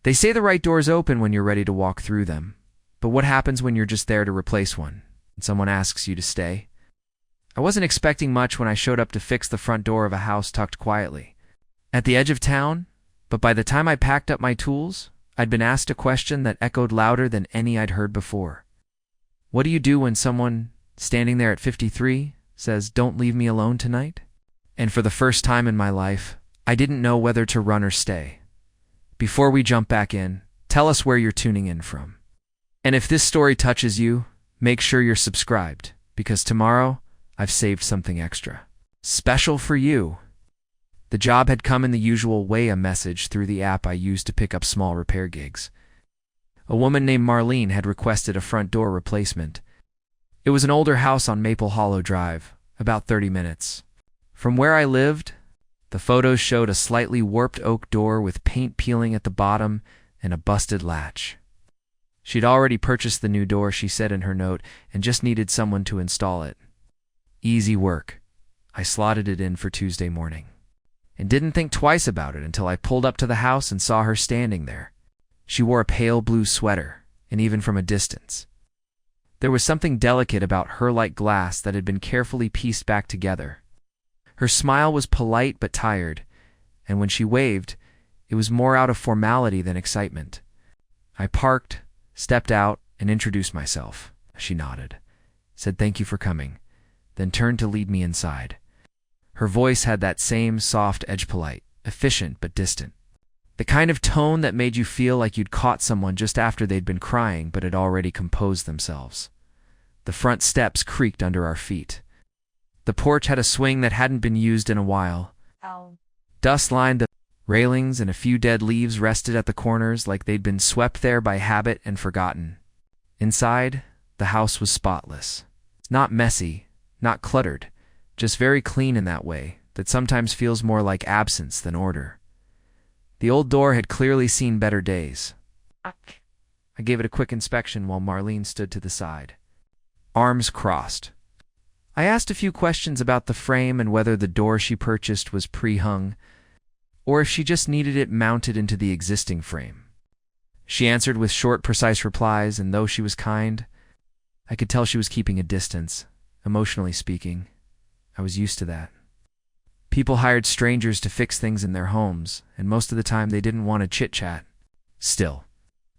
They say the right doors open when you're ready to walk through them. But what happens when you're just there to replace one, and someone asks you to stay? I wasn't expecting much when I showed up to fix the front door of a house tucked quietly at the edge of town, but by the time I packed up my tools, I'd been asked a question that echoed louder than any I'd heard before. What do you do when someone, standing there at 53, says, "Don't leave me alone tonight"? And for the first time in my life, I didn't know whether to run or stay. Before we jump back in, tell us where you're tuning in from. And if this story touches you, make sure you're subscribed, because tomorrow I've saved something extra. Special for you. The job had come in the usual way, a message through the app I use to pick up small repair gigs. A woman named Marlene had requested a front door replacement. It was an older house on Maple Hollow Drive, about 30 minutes from where I lived. The photos showed a slightly warped oak door with paint peeling at the bottom and a busted latch. She'd already purchased the new door, she said in her note, and just needed someone to install it. Easy work. I slotted it in for Tuesday morning and didn't think twice about it until I pulled up to the house and saw her standing there. She wore a pale blue sweater, and even from a distance, there was something delicate about her, like glass that had been carefully pieced back together. Her smile was polite but tired, and when she waved, it was more out of formality than excitement. I parked, stepped out, and introduced myself. She nodded, said thank you for coming, then turned to lead me inside. Her voice had that same soft edge, polite, efficient but distant. The kind of tone that made you feel like you'd caught someone just after they'd been crying but had already composed themselves. The front steps creaked under our feet. The porch had a swing that hadn't been used in a while. Dust lined the railings, and a few dead leaves rested at the corners like they'd been swept there by habit and forgotten. Inside, the house was spotless. Not messy, not cluttered, just very clean in that way that sometimes feels more like absence than order. The old door had clearly seen better days. I gave it a quick inspection while Marlene stood to the side, arms crossed. I asked a few questions about the frame and whether the door she purchased was pre-hung, or if she just needed it mounted into the existing frame. She answered with short, precise replies, and though she was kind, I could tell she was keeping a distance, emotionally speaking. I was used to that. People hired strangers to fix things in their homes, and most of the time they didn't want to chit-chat. Still,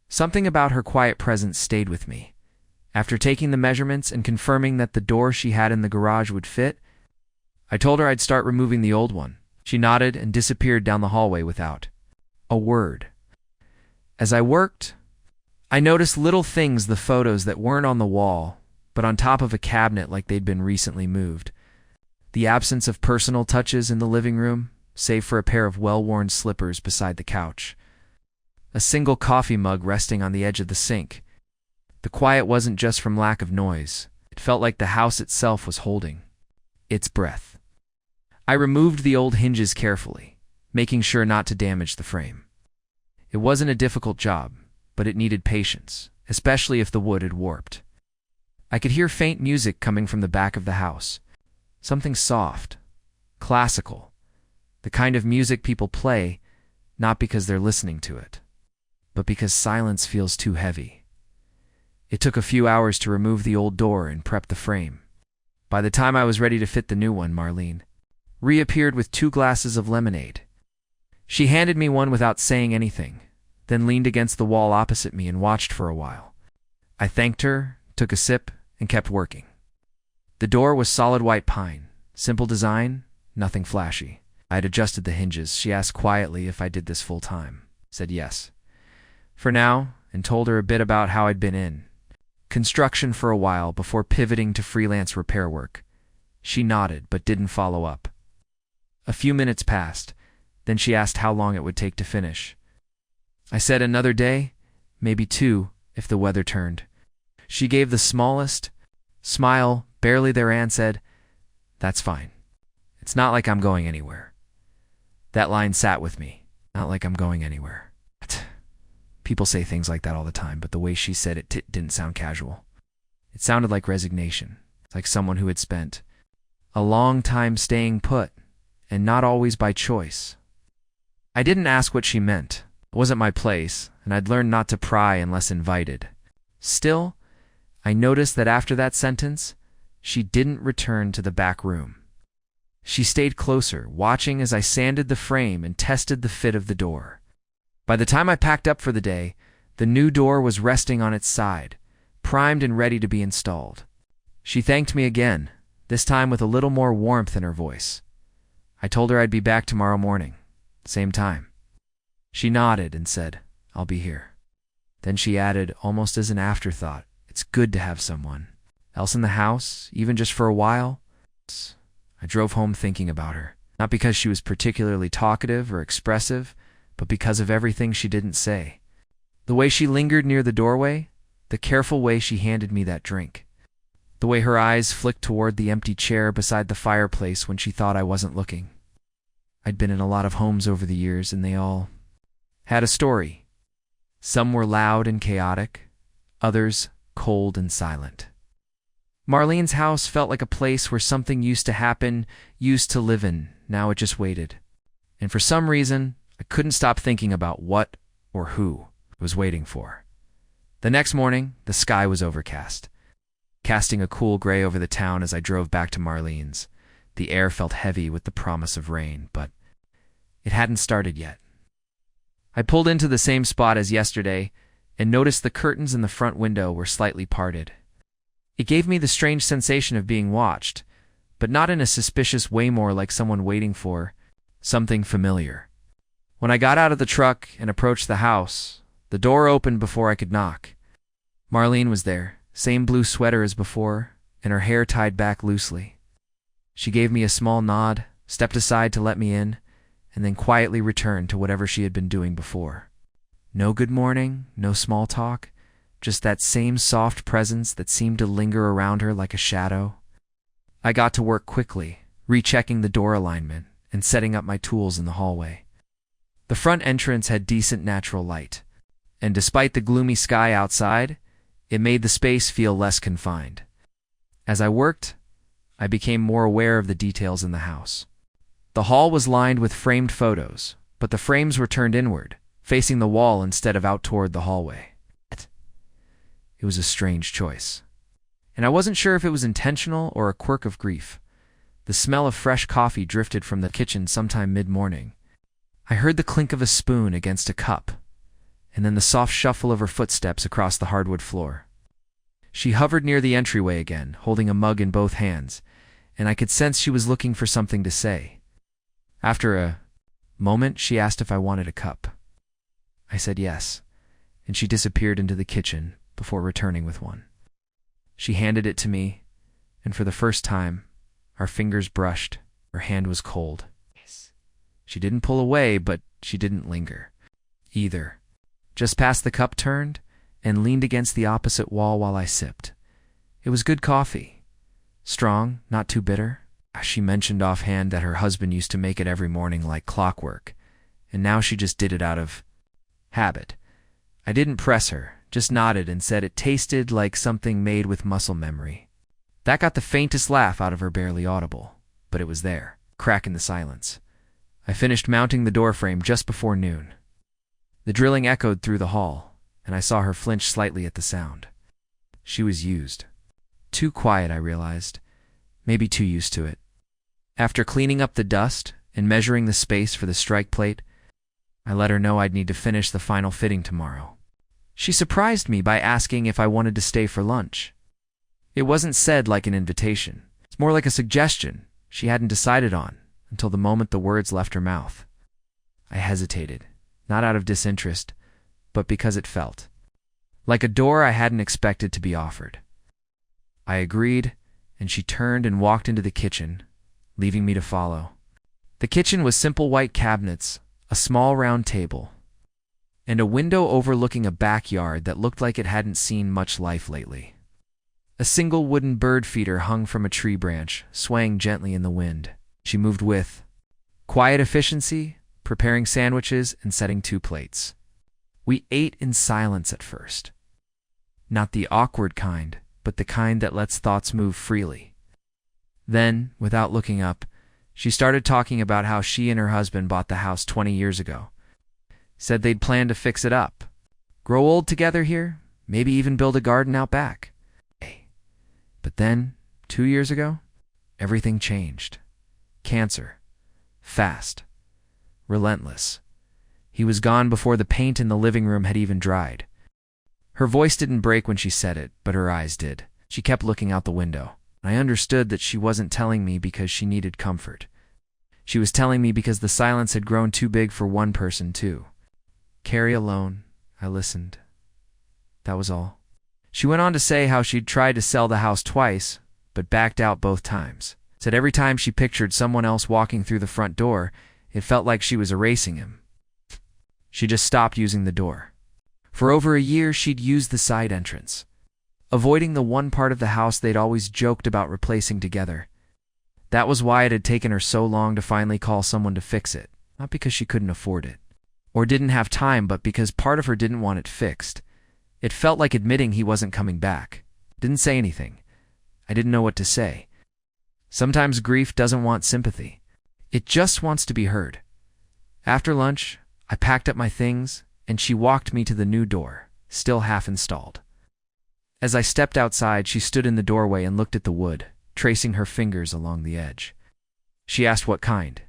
something about her quiet presence stayed with me. After taking the measurements and confirming that the door she had in the garage would fit, I told her I'd start removing the old one. She nodded and disappeared down the hallway without a word. As I worked, I noticed little things, the photos that weren't on the wall, but on top of a cabinet like they'd been recently moved. The absence of personal touches in the living room, save for a pair of well-worn slippers beside the couch. A single coffee mug resting on the edge of the sink. The quiet wasn't just from lack of noise. It felt like the house itself was holding its breath. I removed the old hinges carefully, making sure not to damage the frame. It wasn't a difficult job, but it needed patience, especially if the wood had warped. I could hear faint music coming from the back of the house. Something soft, classical, the kind of music people play, not because they're listening to it, but because silence feels too heavy. It took a few hours to remove the old door and prep the frame. By the time I was ready to fit the new one, Marlene reappeared with 2 glasses of lemonade. She handed me one without saying anything, then leaned against the wall opposite me and watched for a while. I thanked her, took a sip, and kept working. The door was solid white pine, simple design, nothing flashy. I had adjusted the hinges. She asked quietly if I did this full time. Said yes, for now, and told her a bit about how I'd been in construction for a while before pivoting to freelance repair work. She nodded but didn't follow up. A few minutes passed, then she asked how long it would take to finish. I said another day, maybe 2, if the weather turned. She gave the smallest smile, barely there, and said, "That's fine. It's not like I'm going anywhere." That line sat with me. Not like I'm going anywhere. People say things like that all the time, but the way she said it didn't sound casual. It sounded like resignation, like someone who had spent a long time staying put, and not always by choice. I didn't ask what she meant. It wasn't my place. and I'd learned not to pry unless invited. Still, I noticed that after that sentence, she didn't return to the back room. She stayed closer, watching as I sanded the frame and tested the fit of the door. By the time I packed up for the day, the new door was resting on its side, primed and ready to be installed. She thanked me again, this time with a little more warmth in her voice. I told her I'd be back tomorrow morning, same time. She nodded and said, "I'll be here." Then she added, almost as an afterthought, "It's good to have someone else in the house, even just for a while." I drove home thinking about her, not because she was particularly talkative or expressive, but because of everything she didn't say. The way she lingered near the doorway, the careful way she handed me that drink, the way her eyes flicked toward the empty chair beside the fireplace when she thought I wasn't looking. I'd been in a lot of homes over the years, and they all had a story. Some were loud and chaotic, others cold and silent. Marlene's house felt like a place where something used to happen, used to live in. Now it just waited. And for some reason, I couldn't stop thinking about what or who I was waiting for. The next morning, the sky was overcast, casting a cool gray over the town as I drove back to Marlene's. The air felt heavy with the promise of rain, but it hadn't started yet. I pulled into the same spot as yesterday and noticed the curtains in the front window were slightly parted. It gave me the strange sensation of being watched, but not in a suspicious way, more like someone waiting for something familiar. When I got out of the truck and approached the house, the door opened before I could knock. Marlene was there, same blue sweater as before, and her hair tied back loosely. She gave me a small nod, stepped aside to let me in, and then quietly returned to whatever she had been doing before. No good morning, no small talk, just that same soft presence that seemed to linger around her like a shadow. I got to work quickly, rechecking the door alignment and setting up my tools in the hallway. The front entrance had decent natural light, and despite the gloomy sky outside, it made the space feel less confined. As I worked, I became more aware of the details in the house. The hall was lined with framed photos, but the frames were turned inward, facing the wall instead of out toward the hallway. It was a strange choice, and I wasn't sure if it was intentional or a quirk of grief. The smell of fresh coffee drifted from the kitchen sometime mid-morning. I heard the clink of a spoon against a cup, and then the soft shuffle of her footsteps across the hardwood floor. She hovered near the entryway again, holding a mug in both hands, and I could sense she was looking for something to say. After a moment, she asked if I wanted a cup. I said yes, and she disappeared into the kitchen before returning with one. She handed it to me, and for the first time, our fingers brushed. Her hand was cold. She didn't pull away, but she didn't linger either. Just past the cup turned and leaned against the opposite wall while I sipped. It was good coffee. Strong, not too bitter. She mentioned offhand that her husband used to make it every morning like clockwork, and now she just did it out of habit. I didn't press her, just nodded and said it tasted like something made with muscle memory. That got the faintest laugh out of her, barely audible, but it was there, crack in the silence. I finished mounting the doorframe just before noon. The drilling echoed through the hall, and I saw her flinch slightly at the sound. She was used. Too quiet, I realized. Maybe too used to it. After cleaning up the dust and measuring the space for the strike plate, I let her know I'd need to finish the final fitting tomorrow. She surprised me by asking if I wanted to stay for lunch. It wasn't said like an invitation. It's more like a suggestion she hadn't decided on until the moment the words left her mouth. I hesitated, not out of disinterest, but because it felt like a door I hadn't expected to be offered. I agreed, and she turned and walked into the kitchen, leaving me to follow. The kitchen was simple white cabinets, a small round table, and a window overlooking a backyard that looked like it hadn't seen much life lately. A single wooden bird feeder hung from a tree branch, swaying gently in the wind. She moved with quiet efficiency, preparing sandwiches and setting 2 plates. We ate in silence at first. Not the awkward kind, but the kind that lets thoughts move freely. Then, without looking up, she started talking about how she and her husband bought the house 20 years ago. Said they'd planned to fix it up, Grow old together here, maybe even build a garden out back. But then, 2 years ago, everything changed. Cancer. Fast. Relentless. He was gone before the paint in the living room had even dried. Her voice didn't break when she said it, but her eyes did. She kept looking out the window. I understood that she wasn't telling me because she needed comfort. She was telling me because the silence had grown too big for one person, too. Carrie alone. I listened. That was all. She went on to say how she'd tried to sell the house twice, but backed out both times. Said every time she pictured someone else walking through the front door, it felt like she was erasing him. She just stopped using the door. For over a year, she'd used the side entrance, avoiding the one part of the house they'd always joked about replacing together. That was why it had taken her so long to finally call someone to fix it, not because she couldn't afford it, or didn't have time, but because part of her didn't want it fixed. It felt like admitting he wasn't coming back. Didn't say anything. I didn't know what to say. Sometimes grief doesn't want sympathy. It just wants to be heard. After lunch, I packed up my things, and she walked me to the new door, still half installed. As I stepped outside, she stood in the doorway and looked at the wood, tracing her fingers along the edge. She asked what kind.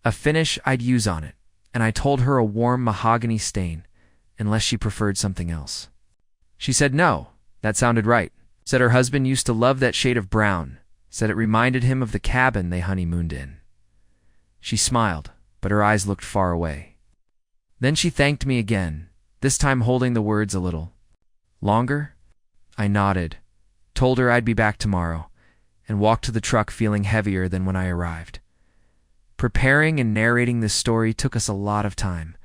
A finish I'd use on it, and I told her a warm mahogany stain, unless she preferred something else. She said no, that sounded right. Said her husband used to love that shade of brown, said it reminded him of the cabin they honeymooned in. She smiled, but her eyes looked far away. Then she thanked me again, this time holding the words a little longer. I nodded, told her I'd be back tomorrow, and walked to the truck feeling heavier than when I arrived. Preparing and narrating this story took us a lot of time.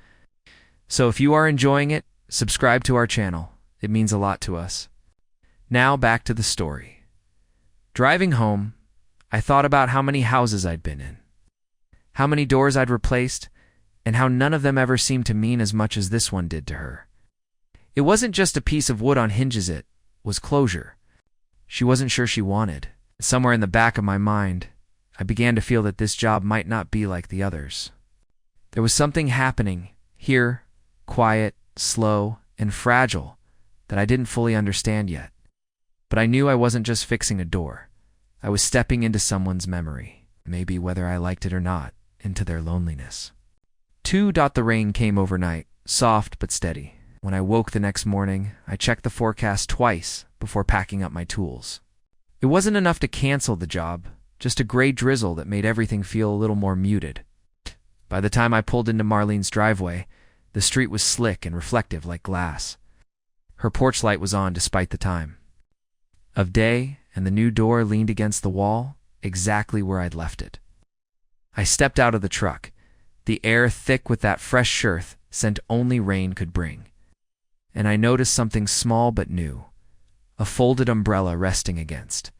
So if you are enjoying it, subscribe to our channel. It means a lot to us. Now back to the story. Driving home, I thought about how many houses I'd been in, how many doors I'd replaced, and how none of them ever seemed to mean as much as this one did to her. It wasn't just a piece of wood on hinges, it was closure. She wasn't sure she wanted. Somewhere in the back of my mind, I began to feel that this job might not be like the others. There was something happening here, quiet, slow, and fragile, that I didn't fully understand yet. But I knew I wasn't just fixing a door. I was stepping into someone's memory, maybe whether I liked it or not, into their loneliness. The rain came overnight, soft but steady. When I woke the next morning, I checked the forecast twice before packing up my tools. It wasn't enough to cancel the job, just a gray drizzle that made everything feel a little more muted. By the time I pulled into Marlene's driveway, the street was slick and reflective like glass. Her porch light was on despite the time of day, and the new door leaned against the wall, exactly where I'd left it. I stepped out of the truck, the air thick with that fresh earth scent only rain could bring. And I noticed something small but new, a folded umbrella resting against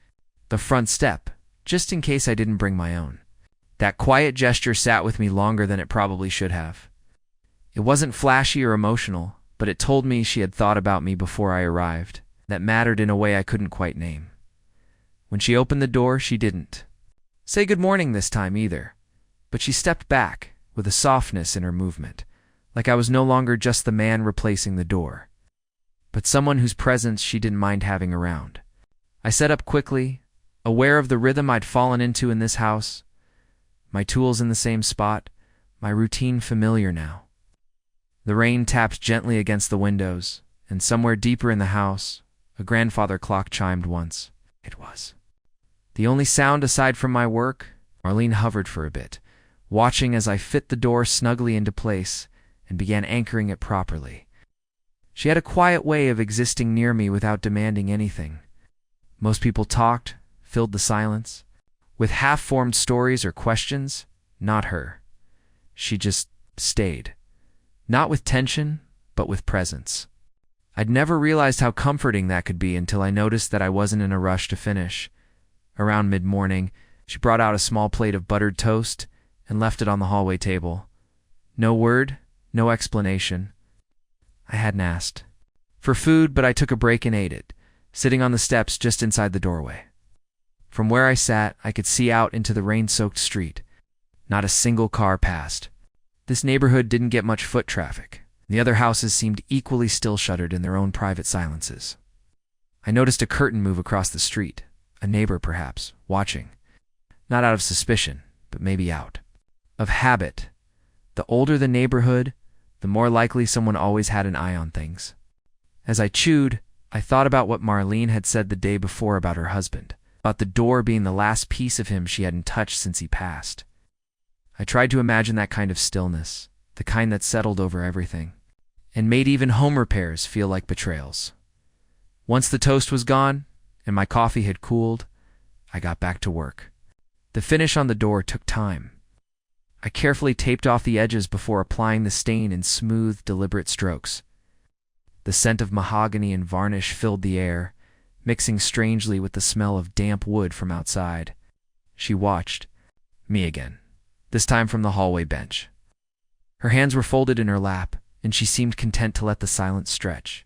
the front step, just in case I didn't bring my own. That quiet gesture sat with me longer than it probably should have. It wasn't flashy or emotional, but it told me she had thought about me before I arrived. That mattered in a way I couldn't quite name. When she opened the door, she didn't say good morning this time either, but she stepped back with a softness in her movement, like I was no longer just the man replacing the door, but someone whose presence she didn't mind having around. I sat up quickly, aware of the rhythm I'd fallen into in this house, my tools in the same spot, my routine familiar now. The rain tapped gently against the windows, and somewhere deeper in the house, a grandfather clock chimed once. It was the only sound aside from my work. Marlene hovered for a bit, watching as I fit the door snugly into place and began anchoring it properly. She had a quiet way of existing near me without demanding anything. Most people talked, filled the silence, with half-formed stories or questions. Not her. She just stayed. Not with tension, but with presence. I'd never realized how comforting that could be until I noticed that I wasn't in a rush to finish. Around mid-morning, she brought out a small plate of buttered toast and left it on the hallway table. No word, no explanation. I hadn't asked for food, but I took a break and ate it, sitting on the steps just inside the doorway. From where I sat, I could see out into the rain-soaked street. Not a single car passed. This neighborhood didn't get much foot traffic, The other houses seemed equally still-shuttered in their own private silences. I noticed a curtain move across the street, a neighbor perhaps, watching. Not out of suspicion, but maybe out of habit. The older the neighborhood, the more likely someone always had an eye on things. As I chewed, I thought about what Marlene had said the day before about her husband, about the door being the last piece of him she hadn't touched since he passed. I tried to imagine that kind of stillness, the kind that settled over everything, and made even home repairs feel like betrayals. Once the toast was gone, and my coffee had cooled, I got back to work. The finish on the door took time. I carefully taped off the edges before applying the stain in smooth, deliberate strokes. The scent of mahogany and varnish filled the air, mixing strangely with the smell of damp wood from outside. She watched. Me again, this time from the hallway bench. Her hands were folded in her lap, and she seemed content to let the silence stretch.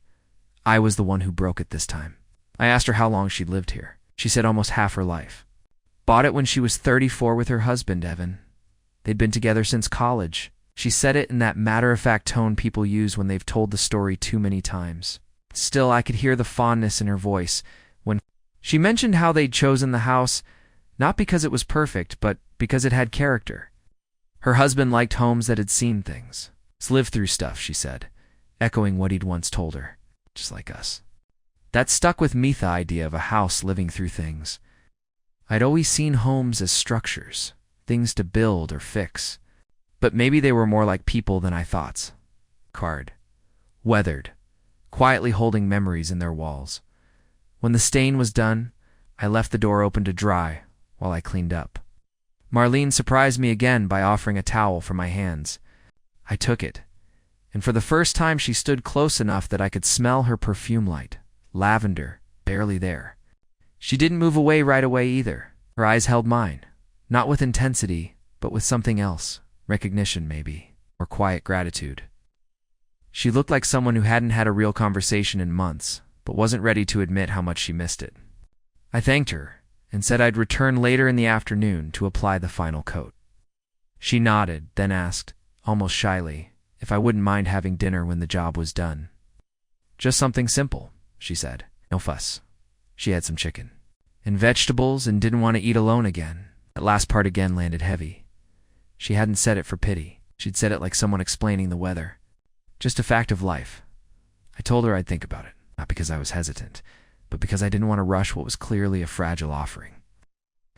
I was the one who broke it this time. I asked her how long she'd lived here. She said almost half her life. Bought it when she was 34 with her husband, Evan. They'd been together since college. She said it in that matter-of-fact tone people use when they've told the story too many times. Still, I could hear the fondness in her voice when she mentioned how they'd chosen the house, not because it was perfect, but because it had character. Her husband liked homes that had seen things. It's lived through stuff, she said, echoing what he'd once told her. Just like us. That stuck with me, the idea of a house living through things. I'd always seen homes as structures, things to build or fix. But maybe they were more like people than I thought. Carved, weathered, quietly holding memories in their walls. When the stain was done, I left the door open to dry while I cleaned up. Marlene surprised me again by offering a towel for my hands. I took it, and for the first time she stood close enough that I could smell her perfume light, lavender, barely there. She didn't move away right away either. Her eyes held mine, not with intensity, but with something else, recognition maybe, or quiet gratitude. She looked like someone who hadn't had a real conversation in months, but wasn't ready to admit how much she missed it. I thanked her and said I'd return later in the afternoon to apply the final coat. She nodded, then asked, almost shyly, if I wouldn't mind having dinner when the job was done. Just something simple, she said. No fuss. She had some chicken and vegetables and didn't want to eat alone again. That last part again landed heavy. She hadn't said it for pity. She'd said it like someone explaining the weather. Just a fact of life. I told her I'd think about it, not because I was hesitant, but because I didn't want to rush what was clearly a fragile offering.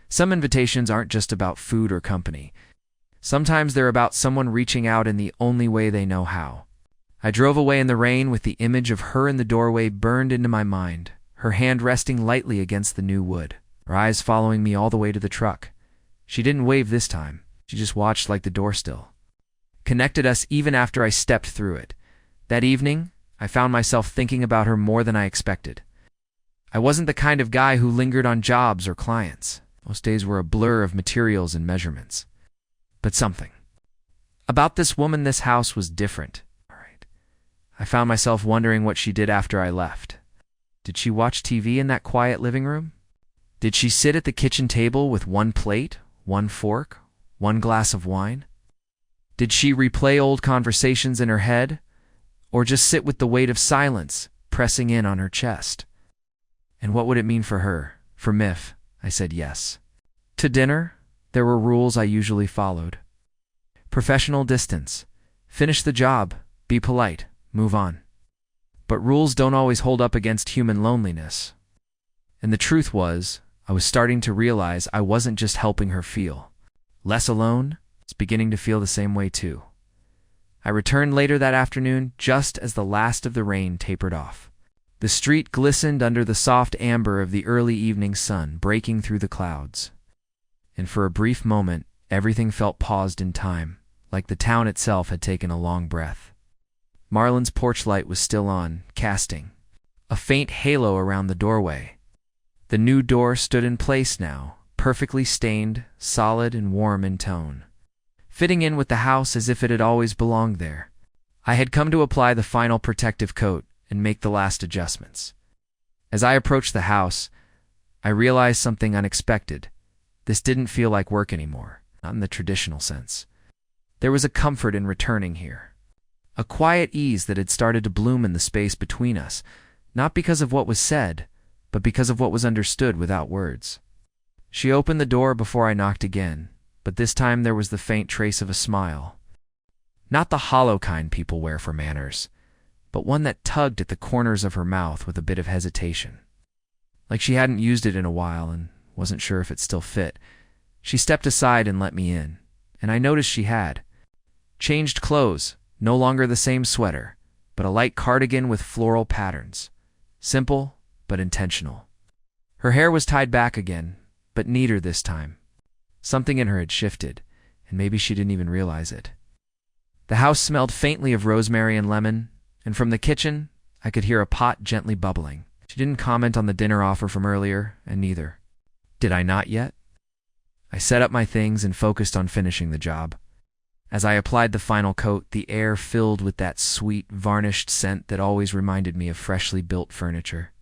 Some invitations aren't just about food or company. Sometimes they're about someone reaching out in the only way they know how. I drove away in the rain with the image of her in the doorway burned into my mind, her hand resting lightly against the new wood, her eyes following me all the way to the truck. She didn't wave this time. She just watched like the door still connected us even after I stepped through it. That evening, I found myself thinking about her more than I expected. I wasn't the kind of guy who lingered on jobs or clients. Most days were a blur of materials and measurements. But something about this woman, this house, was different. All right. I found myself wondering what she did after I left. Did she watch TV in that quiet living room? Did she sit at the kitchen table with one plate, one fork, one glass of wine? Did she replay old conversations in her head, or just sit with the weight of silence pressing in on her chest? And what would it mean for her, for Miff? I said yes. To dinner, there were rules I usually followed. Professional distance. Finish the job. Be polite. Move on. But rules don't always hold up against human loneliness. And the truth was, I was starting to realize I wasn't just helping her feel less alone. I was beginning to feel the same way too. I returned later that afternoon just as the last of the rain tapered off. The street glistened under the soft amber of the early evening sun breaking through the clouds. And for a brief moment, everything felt paused in time, like the town itself had taken a long breath. Marlene's porch light was still on, casting a faint halo around the doorway. The new door stood in place now, perfectly stained, solid and warm in tone, fitting in with the house as if it had always belonged there. I had come to apply the final protective coat and make the last adjustments. As I approached the house, I realized something unexpected. This didn't feel like work anymore, not in the traditional sense. There was a comfort in returning here. a quiet ease that had started to bloom in the space between us, not because of what was said, but because of what was understood without words. She opened the door before I knocked again, but this time there was the faint trace of a smile. Not the hollow kind people wear for manners, but one that tugged at the corners of her mouth with a bit of hesitation. Like she hadn't used it in a while and wasn't sure if it still fit. She stepped aside and let me in, and I noticed she had. Changed clothes, no longer the same sweater, but a light cardigan with floral patterns. Simple, but intentional. Her hair was tied back again, but neater this time. Something in her had shifted, and maybe she didn't even realize it. The house smelled faintly of rosemary and lemon, and from the kitchen, I could hear a pot gently bubbling. She didn't comment on the dinner offer from earlier, and neither did I not yet. I set up my things and focused on finishing the job. As I applied the final coat, the air filled with that sweet, varnished scent that always reminded me of freshly built furniture.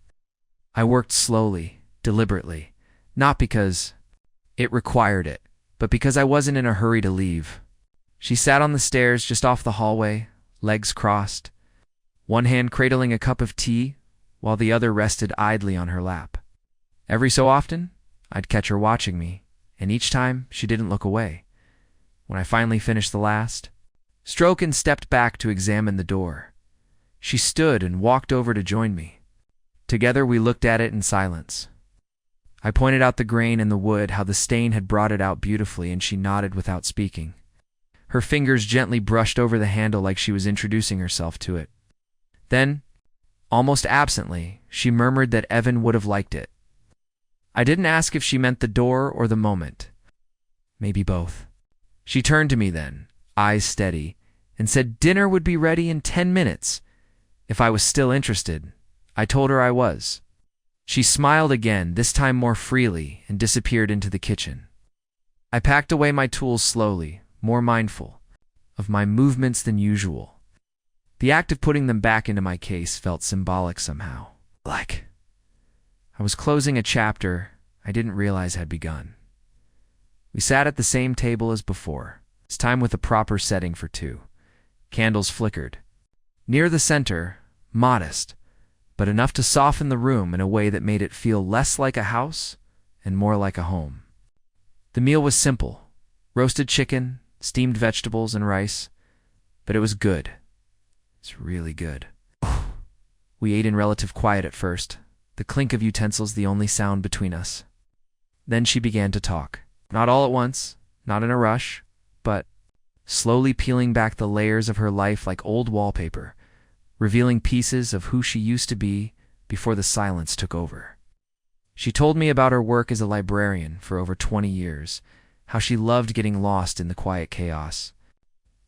I worked slowly, deliberately, not because it required it, but because I wasn't in a hurry to leave. She sat on the stairs just off the hallway, legs crossed, one hand cradling a cup of tea, while the other rested idly on her lap. Every so often, I'd catch her watching me, and each time she didn't look away. When I finally finished the last, Strokin stepped back to examine the door. She stood and walked over to join me. Together we looked at it in silence. I pointed out the grain in the wood, how the stain had brought it out beautifully, and she nodded without speaking. Her fingers gently brushed over the handle like she was introducing herself to it. Then, almost absently, she murmured that Evan would have liked it. I didn't ask if she meant the door or the moment. Maybe both. She turned to me then, eyes steady, and said dinner would be ready in 10 minutes. If I was still interested, I told her I was. She smiled again, this time more freely, and disappeared into the kitchen. I packed away my tools slowly, more mindful of my movements than usual. The act of putting them back into my case felt symbolic somehow. Like I was closing a chapter I didn't realize had begun. We sat at the same table as before, this time with a proper setting for two. Candles flickered. Near the center, modest, but enough to soften the room in a way that made it feel less like a house and more like a home. The meal was simple: roasted chicken, steamed vegetables, and rice, but it was good. It's really good. We ate in relative quiet at first, the clink of utensils the only sound between us. Then she began to talk. Not all at once, not in a rush, but slowly peeling back the layers of her life like old wallpaper, revealing pieces of who she used to be before the silence took over. She told me about her work as a librarian for over 20 years, how she loved getting lost in the quiet chaos,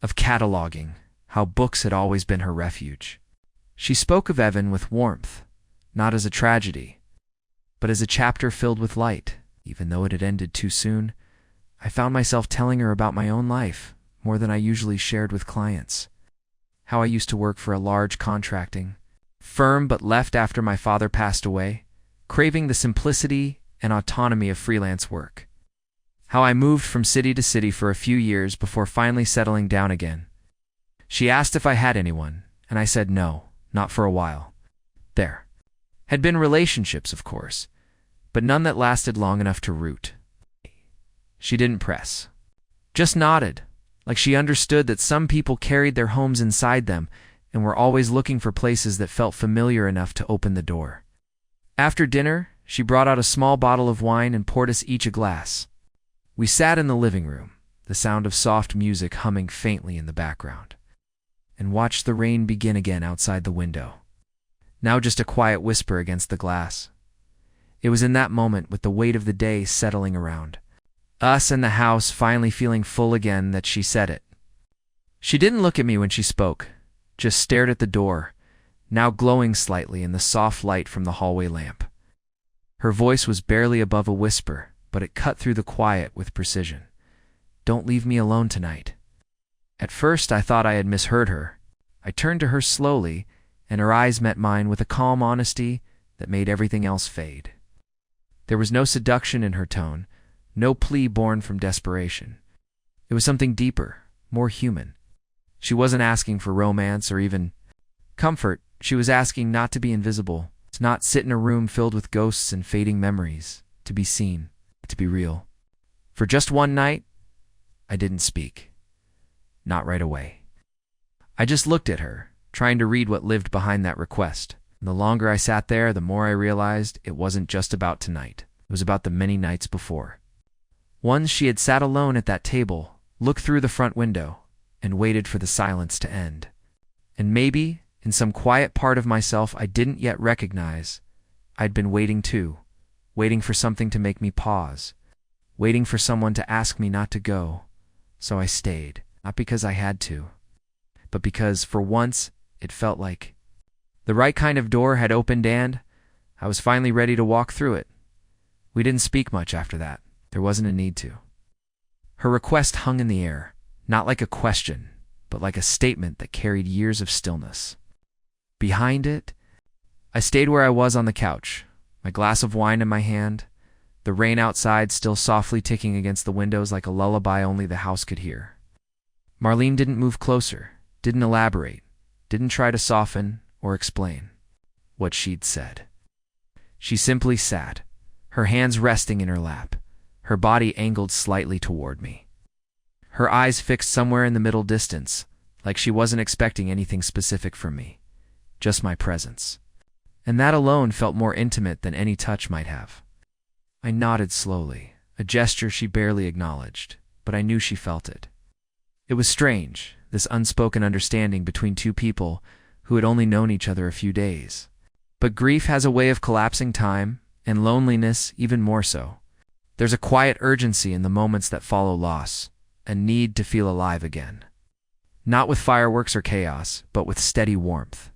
of cataloging, how books had always been her refuge. She spoke of Evan with warmth, not as a tragedy, but as a chapter filled with light. Even though it had ended too soon, I found myself telling her about my own life more than I usually shared with clients. How I used to work for a large contracting firm but left after my father passed away, craving the simplicity and autonomy of freelance work. How I moved from city to city for a few years before finally settling down again. She asked if I had anyone, and I said no, not for a while. There had been relationships, of course, but none that lasted long enough to root. She didn't press, just nodded, like she understood that some people carried their homes inside them and were always looking for places that felt familiar enough to open the door. After dinner, she brought out a small bottle of wine and poured us each a glass. We sat in the living room, the sound of soft music humming faintly in the background, and watched the rain begin again outside the window. Now just a quiet whisper against the glass. It was in that moment, with the weight of the day settling around us and the house finally feeling full again, that she said it. She didn't look at me when she spoke, just stared at the door, now glowing slightly in the soft light from the hallway lamp. Her voice was barely above a whisper, but it cut through the quiet with precision. "Don't leave me alone tonight." At first I thought I had misheard her. I turned to her slowly, and her eyes met mine with a calm honesty that made everything else fade. There was no seduction in her tone, no plea born from desperation. It was something deeper, more human. She wasn't asking for romance or even comfort. She was asking not to be invisible, to not sit in a room filled with ghosts and fading memories, to be seen, to be real. For just one night, I didn't speak. Not right away. I just looked at her, trying to read what lived behind that request. And the longer I sat there, the more I realized it wasn't just about tonight. It was about the many nights before. Once she had sat alone at that table, looked through the front window, and waited for the silence to end. And maybe, in some quiet part of myself I didn't yet recognize, I'd been waiting too, waiting for something to make me pause, waiting for someone to ask me not to go. So I stayed, not because I had to, but because, for once, it felt like the right kind of door had opened and I was finally ready to walk through it. We didn't speak much after that. There wasn't a need to. Her request hung in the air, not like a question, but like a statement that carried years of stillness. Behind it, I stayed where I was on the couch, my glass of wine in my hand, the rain outside still softly ticking against the windows like a lullaby only the house could hear. Marlene didn't move closer, didn't elaborate, didn't try to soften or explain what she'd said. She simply sat, her hands resting in her lap, her body angled slightly toward me. Her eyes fixed somewhere in the middle distance, like she wasn't expecting anything specific from me, just my presence. And that alone felt more intimate than any touch might have. I nodded slowly, a gesture she barely acknowledged, but I knew she felt it. It was strange, this unspoken understanding between two people who had only known each other a few days. But grief has a way of collapsing time, and loneliness even more so. There's a quiet urgency in the moments that follow loss, a need to feel alive again. Not with fireworks or chaos, but with steady warmth.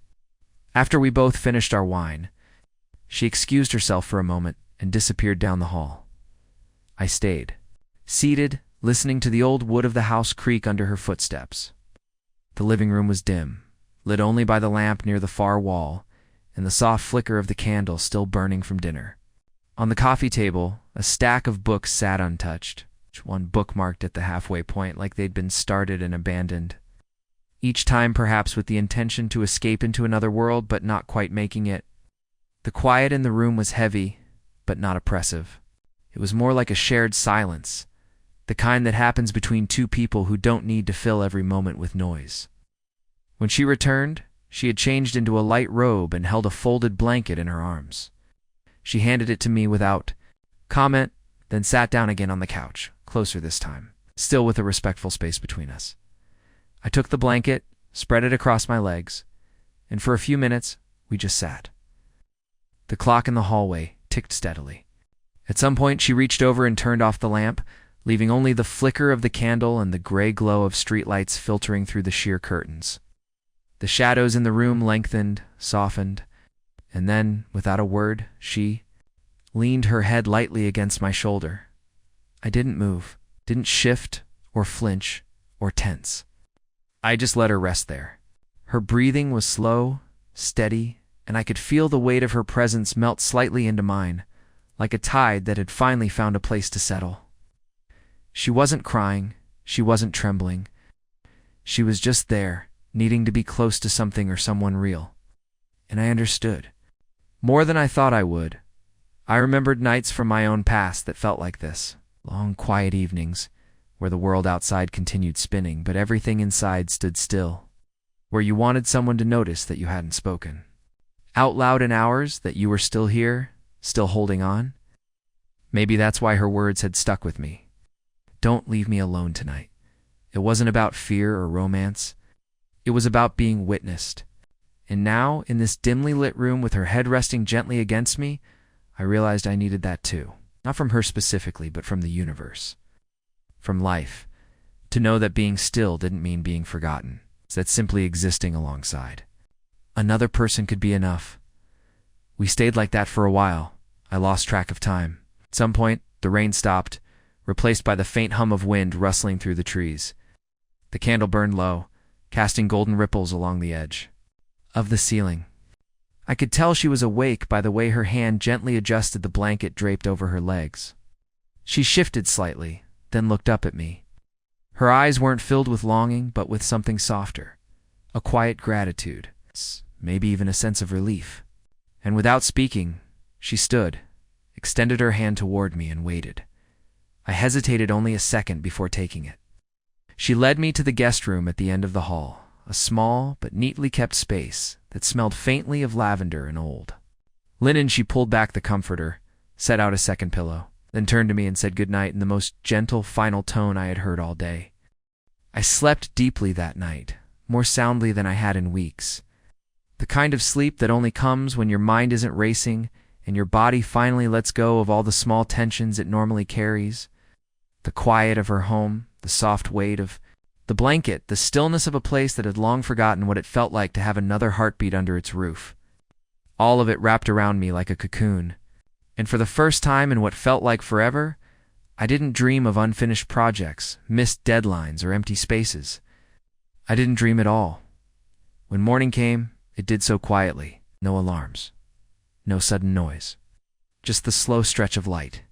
After we both finished our wine, she excused herself for a moment and disappeared down the hall. I stayed, seated, listening to the old wood of the house creak under her footsteps. The living room was dim, lit only by the lamp near the far wall and the soft flicker of the candle still burning from dinner. On the coffee table, a stack of books sat untouched, each one bookmarked at the halfway point like they'd been started and abandoned. Each time perhaps with the intention to escape into another world, but not quite making it. The quiet in the room was heavy, but not oppressive. It was more like a shared silence, the kind that happens between two people who don't need to fill every moment with noise. When she returned, she had changed into a light robe and held a folded blanket in her arms. She handed it to me without comment, then sat down again on the couch, closer this time, still with a respectful space between us. I took the blanket, spread it across my legs, and for a few minutes, we just sat. The clock in the hallway ticked steadily. At some point, she reached over and turned off the lamp, leaving only the flicker of the candle and the gray glow of streetlights filtering through the sheer curtains. The shadows in the room lengthened, softened, and then, without a word, she leaned her head lightly against my shoulder. I didn't move, didn't shift or flinch or tense. I just let her rest there. Her breathing was slow, steady, and I could feel the weight of her presence melt slightly into mine, like a tide that had finally found a place to settle. She wasn't crying, she wasn't trembling. She was just there, needing to be close to something or someone real. And I understood. More than I thought I would. I remembered nights from my own past that felt like this. Long, quiet evenings, where the world outside continued spinning, but everything inside stood still. Where you wanted someone to notice that you hadn't spoken. Out loud in hours that you were still here, still holding on. Maybe that's why her words had stuck with me. Don't leave me alone tonight. It wasn't about fear or romance. It was about being witnessed. And now, in this dimly lit room with her head resting gently against me, I realized I needed that too. Not from her specifically, but from the universe. From life. To know that being still didn't mean being forgotten. It's that simply existing alongside. Another person could be enough. We stayed like that for a while. I lost track of time. At some point, the rain stopped, replaced by the faint hum of wind rustling through the trees. The candle burned low, casting golden ripples along the edge of the ceiling. I could tell she was awake by the way her hand gently adjusted the blanket draped over her legs. She shifted slightly, then looked up at me. Her eyes weren't filled with longing, but with something softer, a quiet gratitude, maybe even a sense of relief. And without speaking, she stood, extended her hand toward me, and waited. I hesitated only a second before taking it. She led me to the guest room at the end of the hall, a small but neatly kept space that smelled faintly of lavender and old linen. She pulled back the comforter, set out a second pillow, then turned to me and said goodnight in the most gentle, final tone I had heard all day. I slept deeply that night, more soundly than I had in weeks. The kind of sleep that only comes when your mind isn't racing and your body finally lets go of all the small tensions it normally carries. The quiet of her home, the soft weight of the blanket, the stillness of a place that had long forgotten what it felt like to have another heartbeat under its roof. All of it wrapped around me like a cocoon. And for the first time in what felt like forever, I didn't dream of unfinished projects, missed deadlines, or empty spaces. I didn't dream at all. When morning came, it did so quietly. No alarms. No sudden noise. Just the slow stretch of light,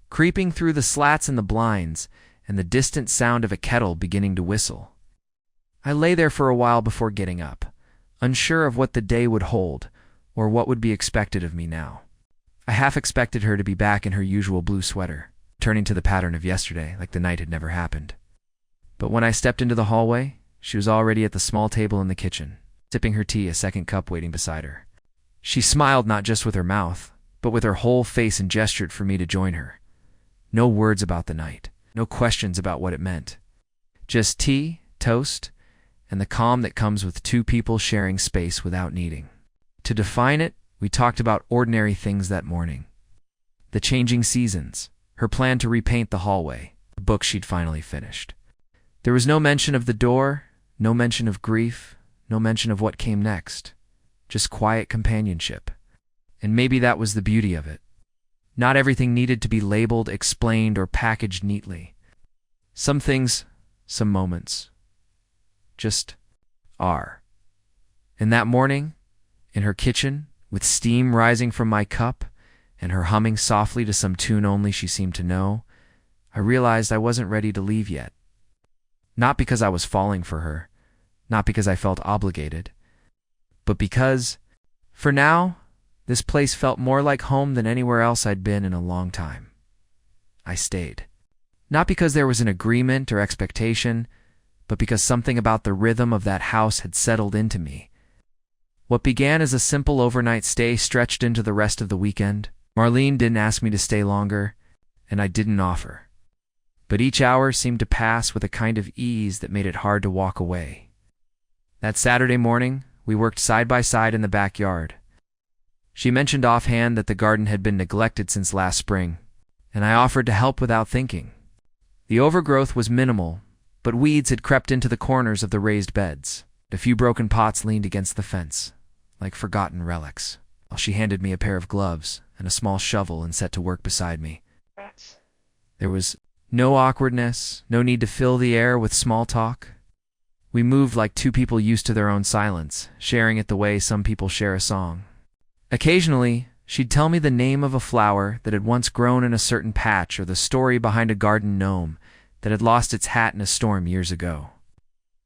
creeping through the slats in the blinds, and the distant sound of a kettle beginning to whistle. I lay there for a while before getting up, unsure of what the day would hold, or what would be expected of me now. I half expected her to be back in her usual blue sweater, turning to the pattern of yesterday, like the night had never happened. But when I stepped into the hallway, she was already at the small table in the kitchen, sipping her tea, a second cup waiting beside her. She smiled not just with her mouth, but with her whole face, and gestured for me to join her. No words about the night, no questions about what it meant. Just tea, toast, and the calm that comes with two people sharing space without needing to define it. We talked about ordinary things that morning. The changing seasons, her plan to repaint the hallway, the book she'd finally finished. There was no mention of the door, no mention of grief, no mention of what came next. Just quiet companionship. And maybe that was the beauty of it. Not everything needed to be labeled, explained, or packaged neatly. Some things, some moments, just are. And that morning, in her kitchen, with steam rising from my cup, and her humming softly to some tune only she seemed to know, I realized I wasn't ready to leave yet. Not because I was falling for her, not because I felt obligated, but because, for now, this place felt more like home than anywhere else I'd been in a long time. I stayed. Not because there was an agreement or expectation, but because something about the rhythm of that house had settled into me. What began as a simple overnight stay stretched into the rest of the weekend. Marlene didn't ask me to stay longer, and I didn't offer. But each hour seemed to pass with a kind of ease that made it hard to walk away. That Saturday morning, we worked side by side in the backyard. She mentioned offhand that the garden had been neglected since last spring, and I offered to help without thinking. The overgrowth was minimal, but weeds had crept into the corners of the raised beds. A few broken pots leaned against the fence, like forgotten relics, while she handed me a pair of gloves and a small shovel and set to work beside me. There was no awkwardness, no need to fill the air with small talk. We moved like two people used to their own silence, sharing it the way some people share a song. Occasionally, she'd tell me the name of a flower that had once grown in a certain patch, or the story behind a garden gnome that had lost its hat in a storm years ago.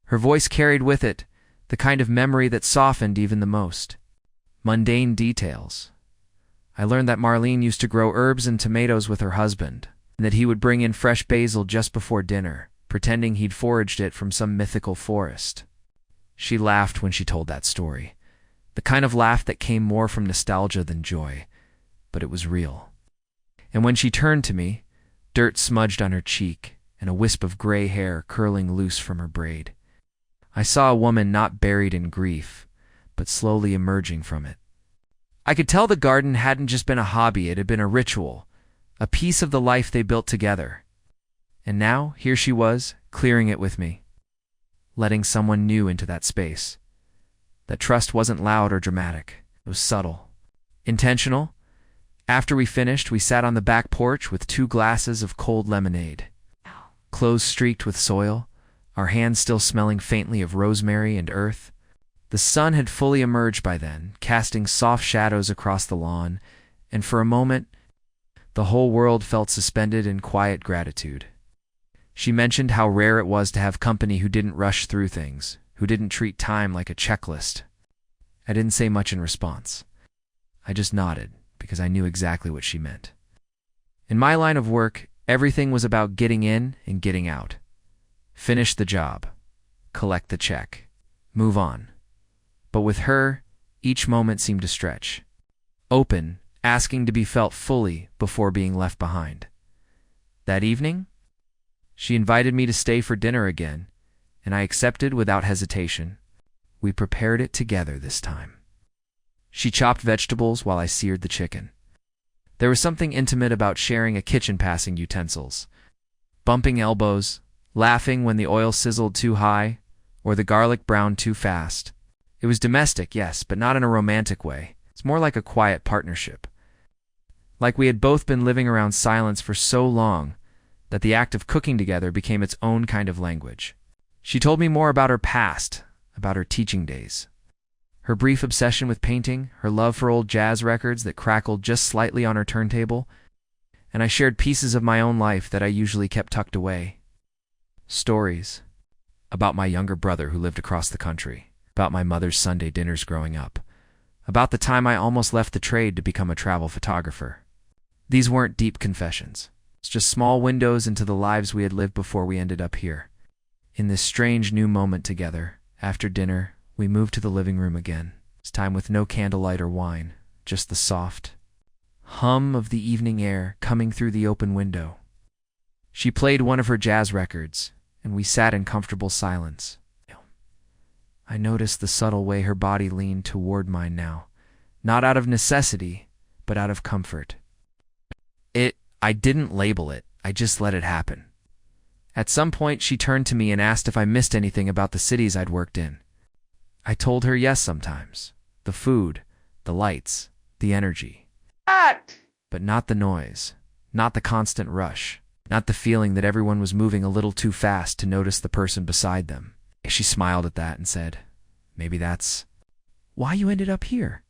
Her voice carried with it the kind of memory that softened even the most mundane details. I learned that Marlene used to grow herbs and tomatoes with her husband, and that he would bring in fresh basil just before dinner, pretending he'd foraged it from some mythical forest. She laughed when she told that story, the kind of laugh that came more from nostalgia than joy, but it was real. And when she turned to me, dirt smudged on her cheek and a wisp of gray hair curling loose from her braid, I saw a woman not buried in grief, but slowly emerging from it. I could tell the garden hadn't just been a hobby, it had been a ritual, a piece of the life they built together. And now, here she was, clearing it with me, letting someone new into that space. That trust wasn't loud or dramatic, it was subtle, intentional. After we finished, we sat on the back porch with 2 glasses of cold lemonade, clothes streaked with soil, our hands still smelling faintly of rosemary and earth. The sun had fully emerged by then, casting soft shadows across the lawn, and for a moment, the whole world felt suspended in quiet gratitude. She mentioned how rare it was to have company who didn't rush through things, who didn't treat time like a checklist. I didn't say much in response. I just nodded, because I knew exactly what she meant. In my line of work, everything was about getting in and getting out. Finish the job, collect the check, move on. But with her, each moment seemed to stretch. Open, asking to be felt fully before being left behind. That evening, she invited me to stay for dinner again, and I accepted without hesitation. We prepared it together this time. She chopped vegetables while I seared the chicken. There was something intimate about sharing a kitchen, passing utensils, bumping elbows, laughing when the oil sizzled too high or the garlic browned too fast. It was domestic, yes, but not in a romantic way. It's more like a quiet partnership. Like we had both been living around silence for so long that the act of cooking together became its own kind of language. She told me more about her past, about her teaching days, her brief obsession with painting, her love for old jazz records that crackled just slightly on her turntable, and I shared pieces of my own life that I usually kept tucked away. Stories about my younger brother who lived across the country, about my mother's Sunday dinners growing up, about the time I almost left the trade to become a travel photographer. These weren't deep confessions. It's just small windows into the lives we had lived before we ended up here. In this strange new moment together, after dinner, we moved to the living room again. This time with no candlelight or wine, just the soft hum of the evening air coming through the open window. She played one of her jazz records, and we sat in comfortable silence. I noticed the subtle way her body leaned toward mine now, not out of necessity, but out of comfort. I didn't label it, I just let it happen. At some point, she turned to me and asked if I missed anything about the cities I'd worked in. I told her yes sometimes. The food, the lights, the energy. But not the noise, not the constant rush, not the feeling that everyone was moving a little too fast to notice the person beside them. She smiled at that and said, "Maybe that's why you ended up here."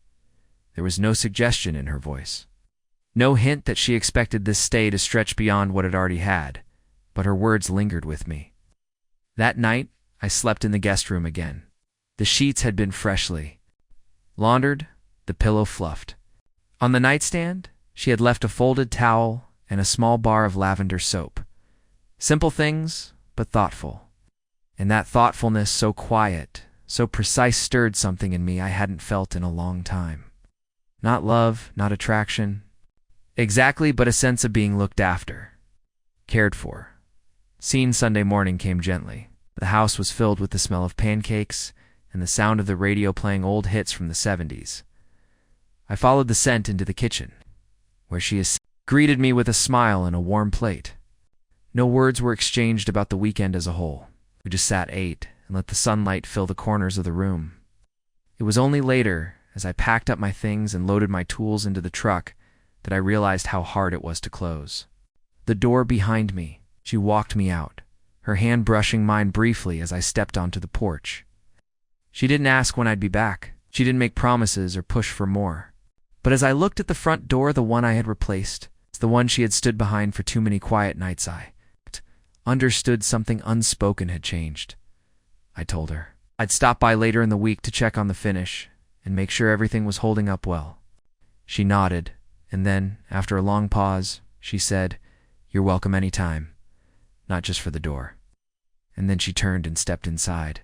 There was no suggestion in her voice. No hint that she expected this stay to stretch beyond what it already had, but her words lingered with me. That night, I slept in the guest room again. The sheets had been freshly laundered, the pillow fluffed. On the nightstand, she had left a folded towel and a small bar of lavender soap. Simple things, but thoughtful. And that thoughtfulness, so quiet, so precise, stirred something in me I hadn't felt in a long time. Not love, not attraction, exactly, but a sense of being looked after, cared for. Scene Sunday morning came gently. The house was filled with the smell of pancakes and the sound of the radio playing old hits from the 70s. I followed the scent into the kitchen, where she greeted me with a smile and a warm plate. No words were exchanged about the weekend as a whole. We just sat, ate, and let the sunlight fill the corners of the room. It was only later, as I packed up my things and loaded my tools into the truck, that I realized how hard it was to close. The door behind me, she walked me out, her hand brushing mine briefly as I stepped onto the porch. She didn't ask when I'd be back. She didn't make promises or push for more. But as I looked at the front door, the one I had replaced, the one she had stood behind for too many quiet nights, I understood something unspoken had changed. I told her I'd stop by later in the week to check on the finish and make sure everything was holding up well. She nodded, and then, after a long pause, she said, "You're welcome anytime, not just for the door." And then she turned and stepped inside.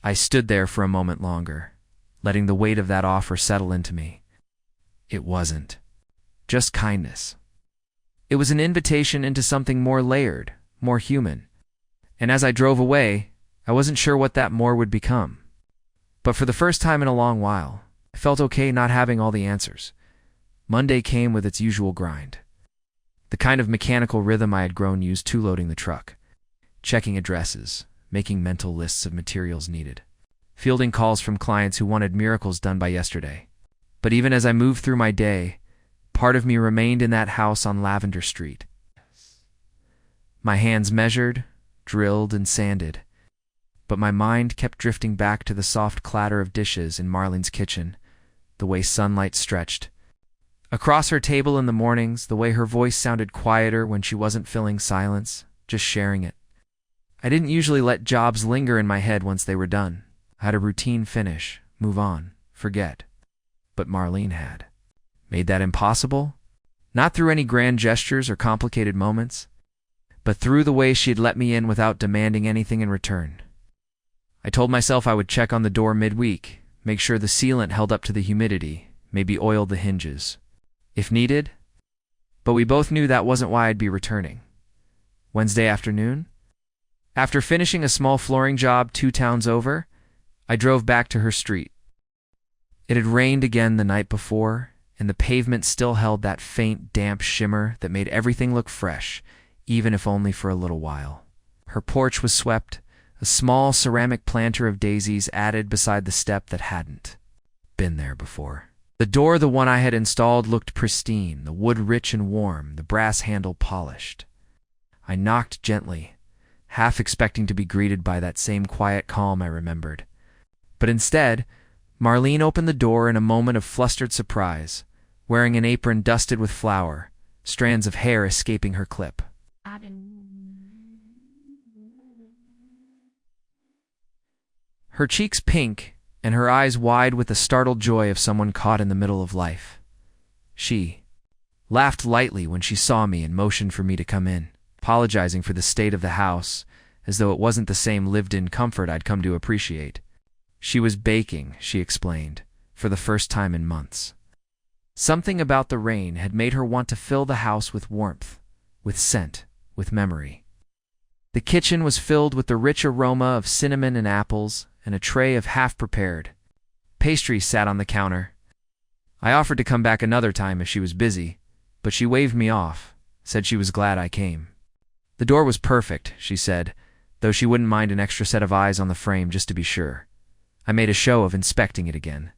I stood there for a moment longer, letting the weight of that offer settle into me. It wasn't just kindness. It was an invitation into something more layered, more human. And as I drove away, I wasn't sure what that more would become. But for the first time in a long while, I felt okay not having all the answers. Monday came with its usual grind. The kind of mechanical rhythm I had grown used to loading the truck, checking addresses, making mental lists of materials needed, fielding calls from clients who wanted miracles done by yesterday. But even as I moved through my day, part of me remained in that house on Lavender Street. My hands measured, drilled, and sanded, but my mind kept drifting back to the soft clatter of dishes in Marlene's kitchen, the way sunlight stretched across her table in the mornings, the way her voice sounded quieter when she wasn't filling silence, just sharing it. I didn't usually let jobs linger in my head once they were done. I had a routine finish, move on, forget. But Marlene had made that impossible? Not through any grand gestures or complicated moments, but through the way she had let me in without demanding anything in return. I told myself I would check on the door midweek, make sure the sealant held up to the humidity, maybe oil the hinges, if needed. But we both knew that wasn't why I'd be returning. Wednesday afternoon, after finishing a small flooring job 2 towns over, I drove back to her street. It had rained again the night before, and the pavement still held that faint, damp shimmer that made everything look fresh, even if only for a little while. Her porch was swept, a small ceramic planter of daisies added beside the step that hadn't been there before. The door, the one I had installed, looked pristine, the wood rich and warm, the brass handle polished. I knocked gently, half expecting to be greeted by that same quiet calm I remembered. But instead, Marlene opened the door in a moment of flustered surprise, wearing an apron dusted with flour, strands of hair escaping her clip. Her cheeks pink, and her eyes wide with the startled joy of someone caught in the middle of life. She laughed lightly when she saw me and motioned for me to come in, apologizing for the state of the house, as though it wasn't the same lived-in comfort I'd come to appreciate. She was baking, she explained, for the first time in months. Something about the rain had made her want to fill the house with warmth, with scent, with memory. The kitchen was filled with the rich aroma of cinnamon and apples, and a tray of half-prepared pastries sat on the counter. I offered to come back another time if she was busy, but she waved me off, said she was glad I came. The door was perfect, she said, though she wouldn't mind an extra set of eyes on the frame just to be sure. I made a show of inspecting it again,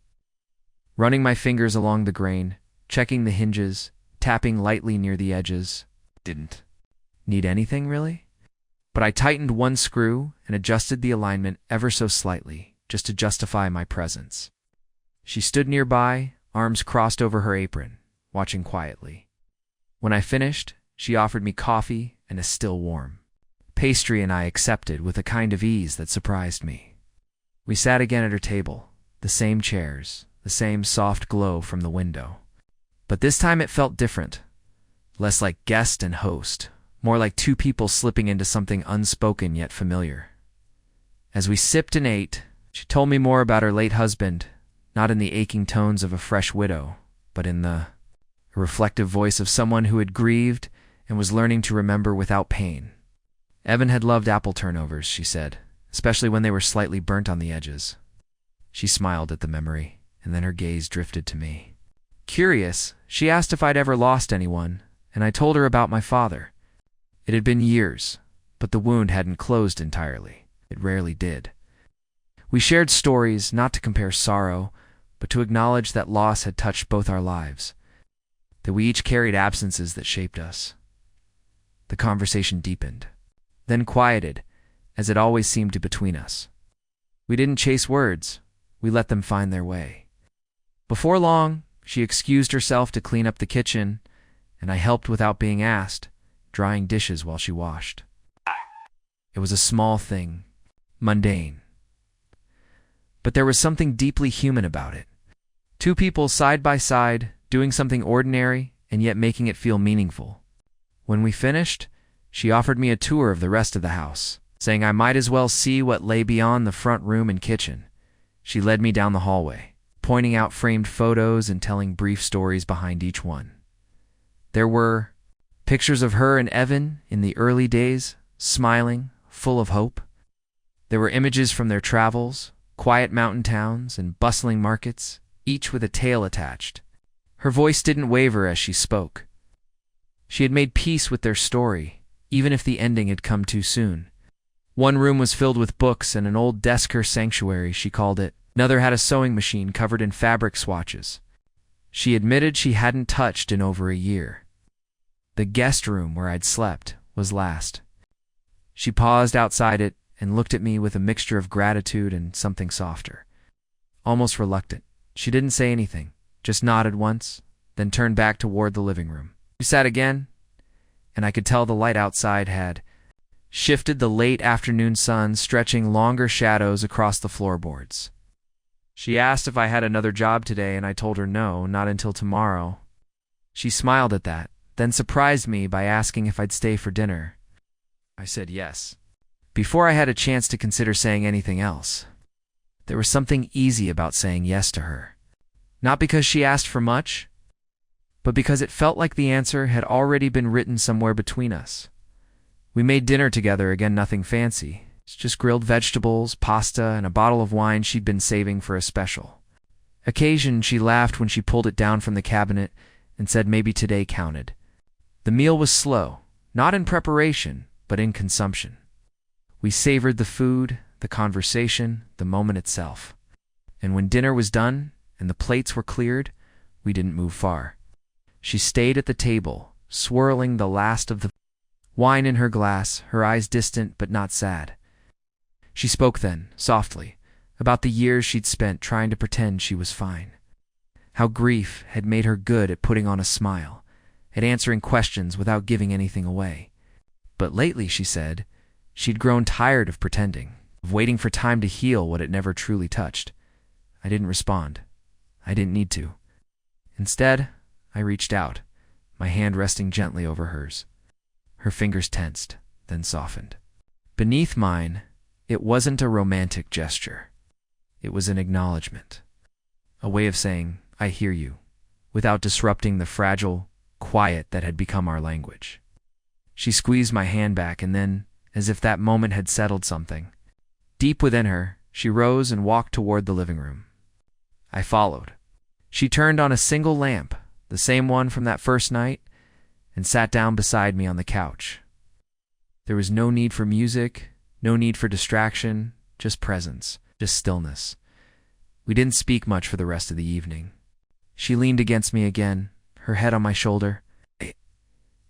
running my fingers along the grain, checking the hinges, tapping lightly near the edges. Didn't need anything, really? But I tightened one screw and adjusted the alignment ever so slightly, just to justify my presence. She stood nearby, arms crossed over her apron, watching quietly. When I finished, she offered me coffee and a still warm pastry, and I accepted with a kind of ease that surprised me. We sat again at her table, the same chairs, the same soft glow from the window. But this time it felt different, less like guest and host, more like two people slipping into something unspoken yet familiar. As we sipped and ate, she told me more about her late husband, not in the aching tones of a fresh widow, but in the reflective voice of someone who had grieved and was learning to remember without pain. Evan had loved apple turnovers, she said, especially when they were slightly burnt on the edges. She smiled at the memory, and then her gaze drifted to me. Curious, she asked if I'd ever lost anyone, and I told her about my father. It had been years, but the wound hadn't closed entirely. It rarely did. We shared stories, not to compare sorrow, but to acknowledge that loss had touched both our lives, that we each carried absences that shaped us. The conversation deepened, then quieted, as it always seemed to between us. We didn't chase words, we let them find their way. Before long, she excused herself to clean up the kitchen, and I helped without being asked, drying dishes while she washed. It was a small thing, mundane. But there was something deeply human about it. Two people side by side, doing something ordinary and yet making it feel meaningful. When we finished, she offered me a tour of the rest of the house, saying I might as well see what lay beyond the front room and kitchen. She led me down the hallway, pointing out framed photos and telling brief stories behind each one. There were pictures of her and Evan in the early days, smiling, full of hope. There were images from their travels, quiet mountain towns and bustling markets, each with a tale attached. Her voice didn't waver as she spoke. She had made peace with their story, even if the ending had come too soon. One room was filled with books and an old desk-her sanctuary, she called it. Another had a sewing machine covered in fabric swatches. She admitted she hadn't touched in over a year. The guest room where I'd slept was last. She paused outside it and looked at me with a mixture of gratitude and something softer. Almost reluctant. She didn't say anything, just nodded once, then turned back toward the living room. We sat again, and I could tell the light outside had shifted the late afternoon sun, stretching longer shadows across the floorboards. She asked if I had another job today, and I told her no, not until tomorrow. She smiled at that, then surprised me by asking if I'd stay for dinner. I said yes, before I had a chance to consider saying anything else. There was something easy about saying yes to her. Not because she asked for much, but because it felt like the answer had already been written somewhere between us. We made dinner together, again nothing fancy. It's just grilled vegetables, pasta, and a bottle of wine she'd been saving for a special occasion. She laughed when she pulled it down from the cabinet and said maybe today counted. The meal was slow, not in preparation, but in consumption. We savored the food, the conversation, the moment itself. And when dinner was done and the plates were cleared, we didn't move far. She stayed at the table, swirling the last of the wine in her glass, her eyes distant but not sad. She spoke then, softly, about the years she'd spent trying to pretend she was fine. How grief had made her good at putting on a smile, at answering questions without giving anything away. But lately, she said, she'd grown tired of pretending, of waiting for time to heal what it never truly touched. I didn't respond. I didn't need to. Instead, I reached out, my hand resting gently over hers. Her fingers tensed, then softened. Beneath mine, it wasn't a romantic gesture. It was an acknowledgement, a way of saying, I hear you, without disrupting the fragile quiet that had become our language. She squeezed my hand back, and then, as if that moment had settled something, deep within her, she rose and walked toward the living room. I followed. She turned on a single lamp, the same one from that first night, and sat down beside me on the couch. There was no need for music, no need for distraction, just presence, just stillness. We didn't speak much for the rest of the evening. She leaned against me again, her head on my shoulder,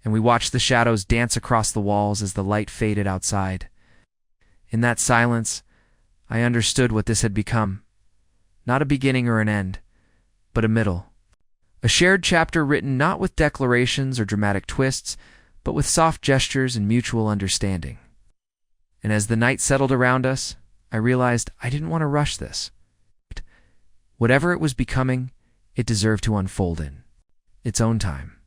and we watched the shadows dance across the walls as the light faded outside. In that silence, I understood what this had become. Not a beginning or an end, but a middle. A shared chapter written not with declarations or dramatic twists, but with soft gestures and mutual understanding. And as the night settled around us, I realized I didn't want to rush this. Whatever it was becoming, it deserved to unfold in its own time.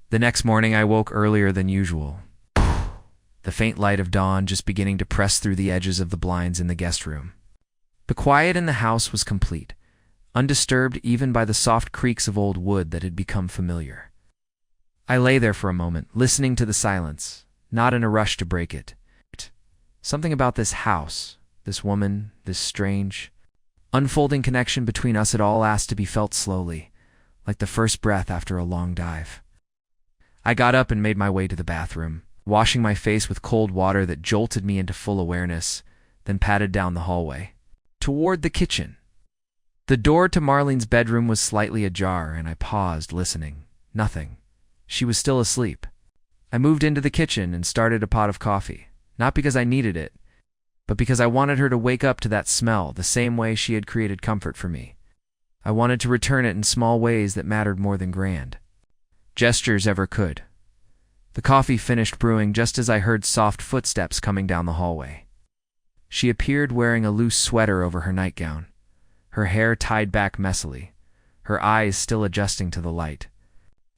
The next morning I woke earlier than usual, the faint light of dawn just beginning to press through the edges of the blinds in the guest room. The quiet in the house was complete, undisturbed even by the soft creaks of old wood that had become familiar. I lay there for a moment, listening to the silence, not in a rush to break it. Something about this house, this woman, this strange, unfolding connection between us had all asked to be felt slowly, like the first breath after a long dive. I got up and made my way to the bathroom, washing my face with cold water that jolted me into full awareness, then padded down the hallway, toward the kitchen. The door to Marlene's bedroom was slightly ajar, and I paused, listening. Nothing. She was still asleep. I moved into the kitchen and started a pot of coffee, not because I needed it, but because I wanted her to wake up to that smell the same way she had created comfort for me. I wanted to return it in small ways that mattered more than grand gestures ever could. The coffee finished brewing just as I heard soft footsteps coming down the hallway. She appeared wearing a loose sweater over her nightgown, her hair tied back messily, her eyes still adjusting to the light.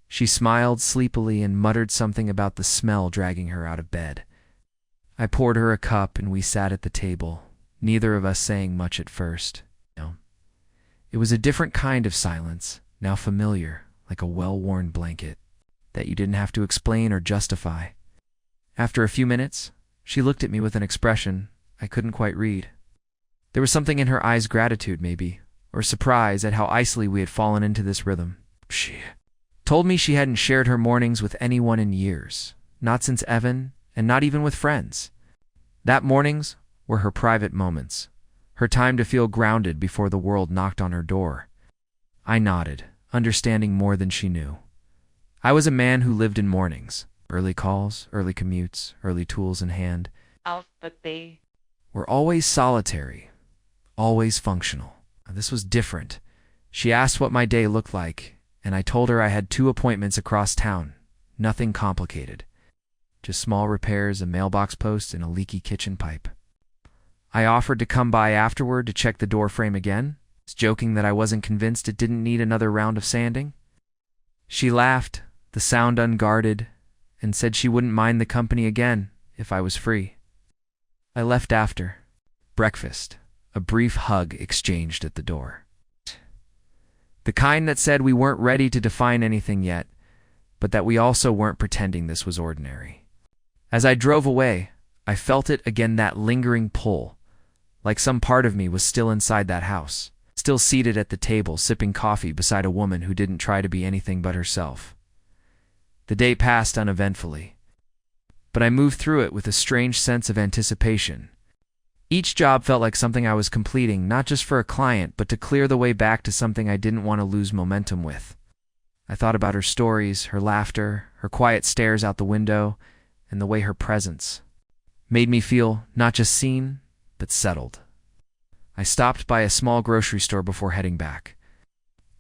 She smiled sleepily and muttered something about the smell dragging her out of bed. I poured her a cup and we sat at the table, neither of us saying much at first. No. It was a different kind of silence, now familiar, like a well-worn blanket, that you didn't have to explain or justify. After a few minutes, she looked at me with an expression I couldn't quite read. There was something in her eyes, gratitude maybe, or surprise at how icily we had fallen into this rhythm. She told me she hadn't shared her mornings with anyone in years, not since Evan, and not even with friends. That mornings were her private moments, her time to feel grounded before the world knocked on her door. I nodded, understanding more than she knew. I was a man who lived in mornings, early calls, early commutes, early tools in hand. But they were always solitary, always functional. This was different. She asked what my day looked like, and I told her I had 2 appointments across town, nothing complicated. just small repairs, a mailbox post, and a leaky kitchen pipe. I offered to come by afterward to check the door frame again, joking that I wasn't convinced it didn't need another round of sanding. She laughed, the sound unguarded, and said she wouldn't mind the company again if I was free. I left after breakfast, a brief hug exchanged at the door. The kind that said we weren't ready to define anything yet, but that we also weren't pretending this was ordinary. As I drove away, I felt it again, that lingering pull, like some part of me was still inside that house, still seated at the table sipping coffee beside a woman who didn't try to be anything but herself. The day passed uneventfully, but I moved through it with a strange sense of anticipation. Each job felt like something I was completing, not just for a client, but to clear the way back to something I didn't want to lose momentum with. I thought about her stories, her laughter, her quiet stares out the window, and the way her presence made me feel not just seen, but settled. I stopped by a small grocery store before heading back.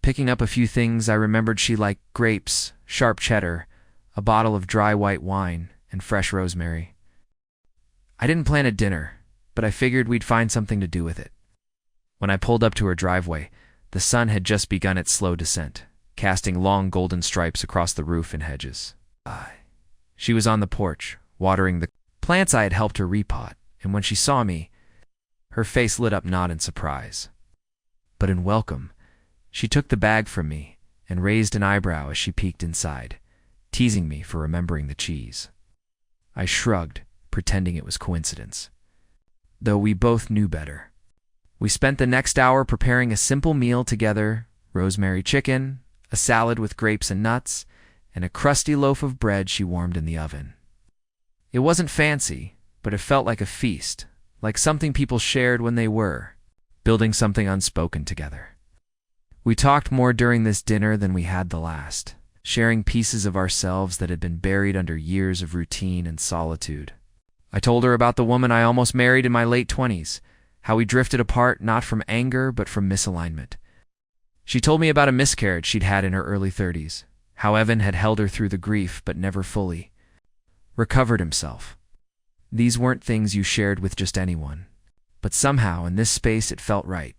Picking up a few things I remembered she liked: grapes, sharp cheddar, a bottle of dry white wine, and fresh rosemary. I didn't plan a dinner, but I figured we'd find something to do with it. When I pulled up to her driveway, the sun had just begun its slow descent, casting long golden stripes across the roof and hedges. She was on the porch, watering the plants I had helped her repot, and when she saw me, her face lit up, not in surprise, but in welcome. She took the bag from me and raised an eyebrow as she peeked inside, teasing me for remembering the cheese. I shrugged, pretending it was coincidence, though we both knew better. We spent the next hour preparing a simple meal together: rosemary chicken, a salad with grapes and nuts, and a crusty loaf of bread she warmed in the oven. It wasn't fancy, but it felt like a feast, like something people shared when they were building something unspoken together. We talked more during this dinner than we had the last, sharing pieces of ourselves that had been buried under years of routine and solitude. I told her about the woman I almost married in my late 20s, how we drifted apart not from anger but from misalignment. She told me about a miscarriage she'd had in her early 30s, how Evan had held her through the grief but never fully recovered himself. These weren't things you shared with just anyone, but somehow in this space it felt right.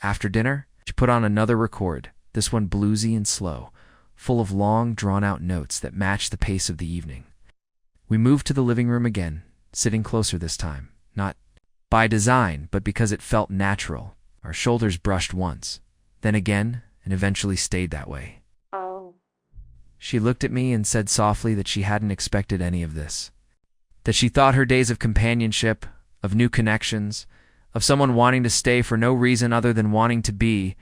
After dinner, she put on another record, this one bluesy and slow, full of long, drawn-out notes that matched the pace of the evening. We moved to the living room again, sitting closer this time, not by design, but because it felt natural. Our shoulders brushed once, then again, and eventually stayed that way. Oh. She looked at me and said softly that she hadn't expected any of this, that she thought her days of companionship, of new connections, of someone wanting to stay for no reason other than wanting to be,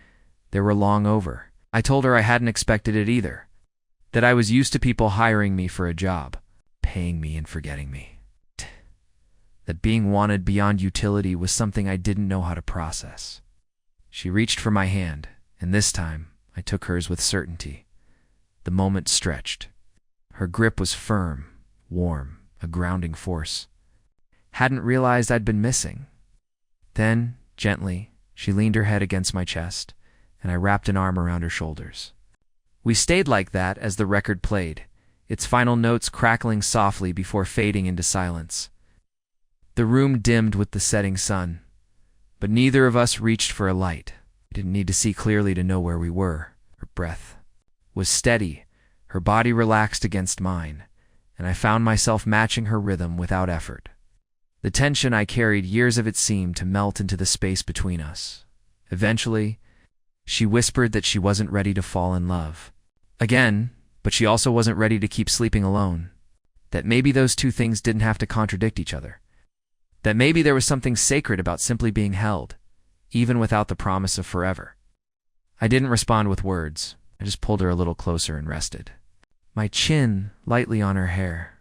they were long over. I told her I hadn't expected it either, that I was used to people hiring me for a job, paying me and forgetting me, that being wanted beyond utility was something I didn't know how to process. She reached for my hand, and this time I took hers with certainty. The moment stretched. Her grip was firm, warm, a grounding force. Hadn't realized I'd been missing. Then, gently, she leaned her head against my chest, and I wrapped an arm around her shoulders. We stayed like that as the record played, its final notes crackling softly before fading into silence. The room dimmed with the setting sun, but neither of us reached for a light. We didn't need to see clearly to know where we were. Her breath was steady, her body relaxed against mine, and I found myself matching her rhythm without effort. The tension I carried, years of it, seemed to melt into the space between us. Eventually, she whispered that she wasn't ready to fall in love again, but she also wasn't ready to keep sleeping alone, that maybe those two things didn't have to contradict each other, that maybe there was something sacred about simply being held, even without the promise of forever. I didn't respond with words. I just pulled her a little closer and rested, my chin lightly on her hair.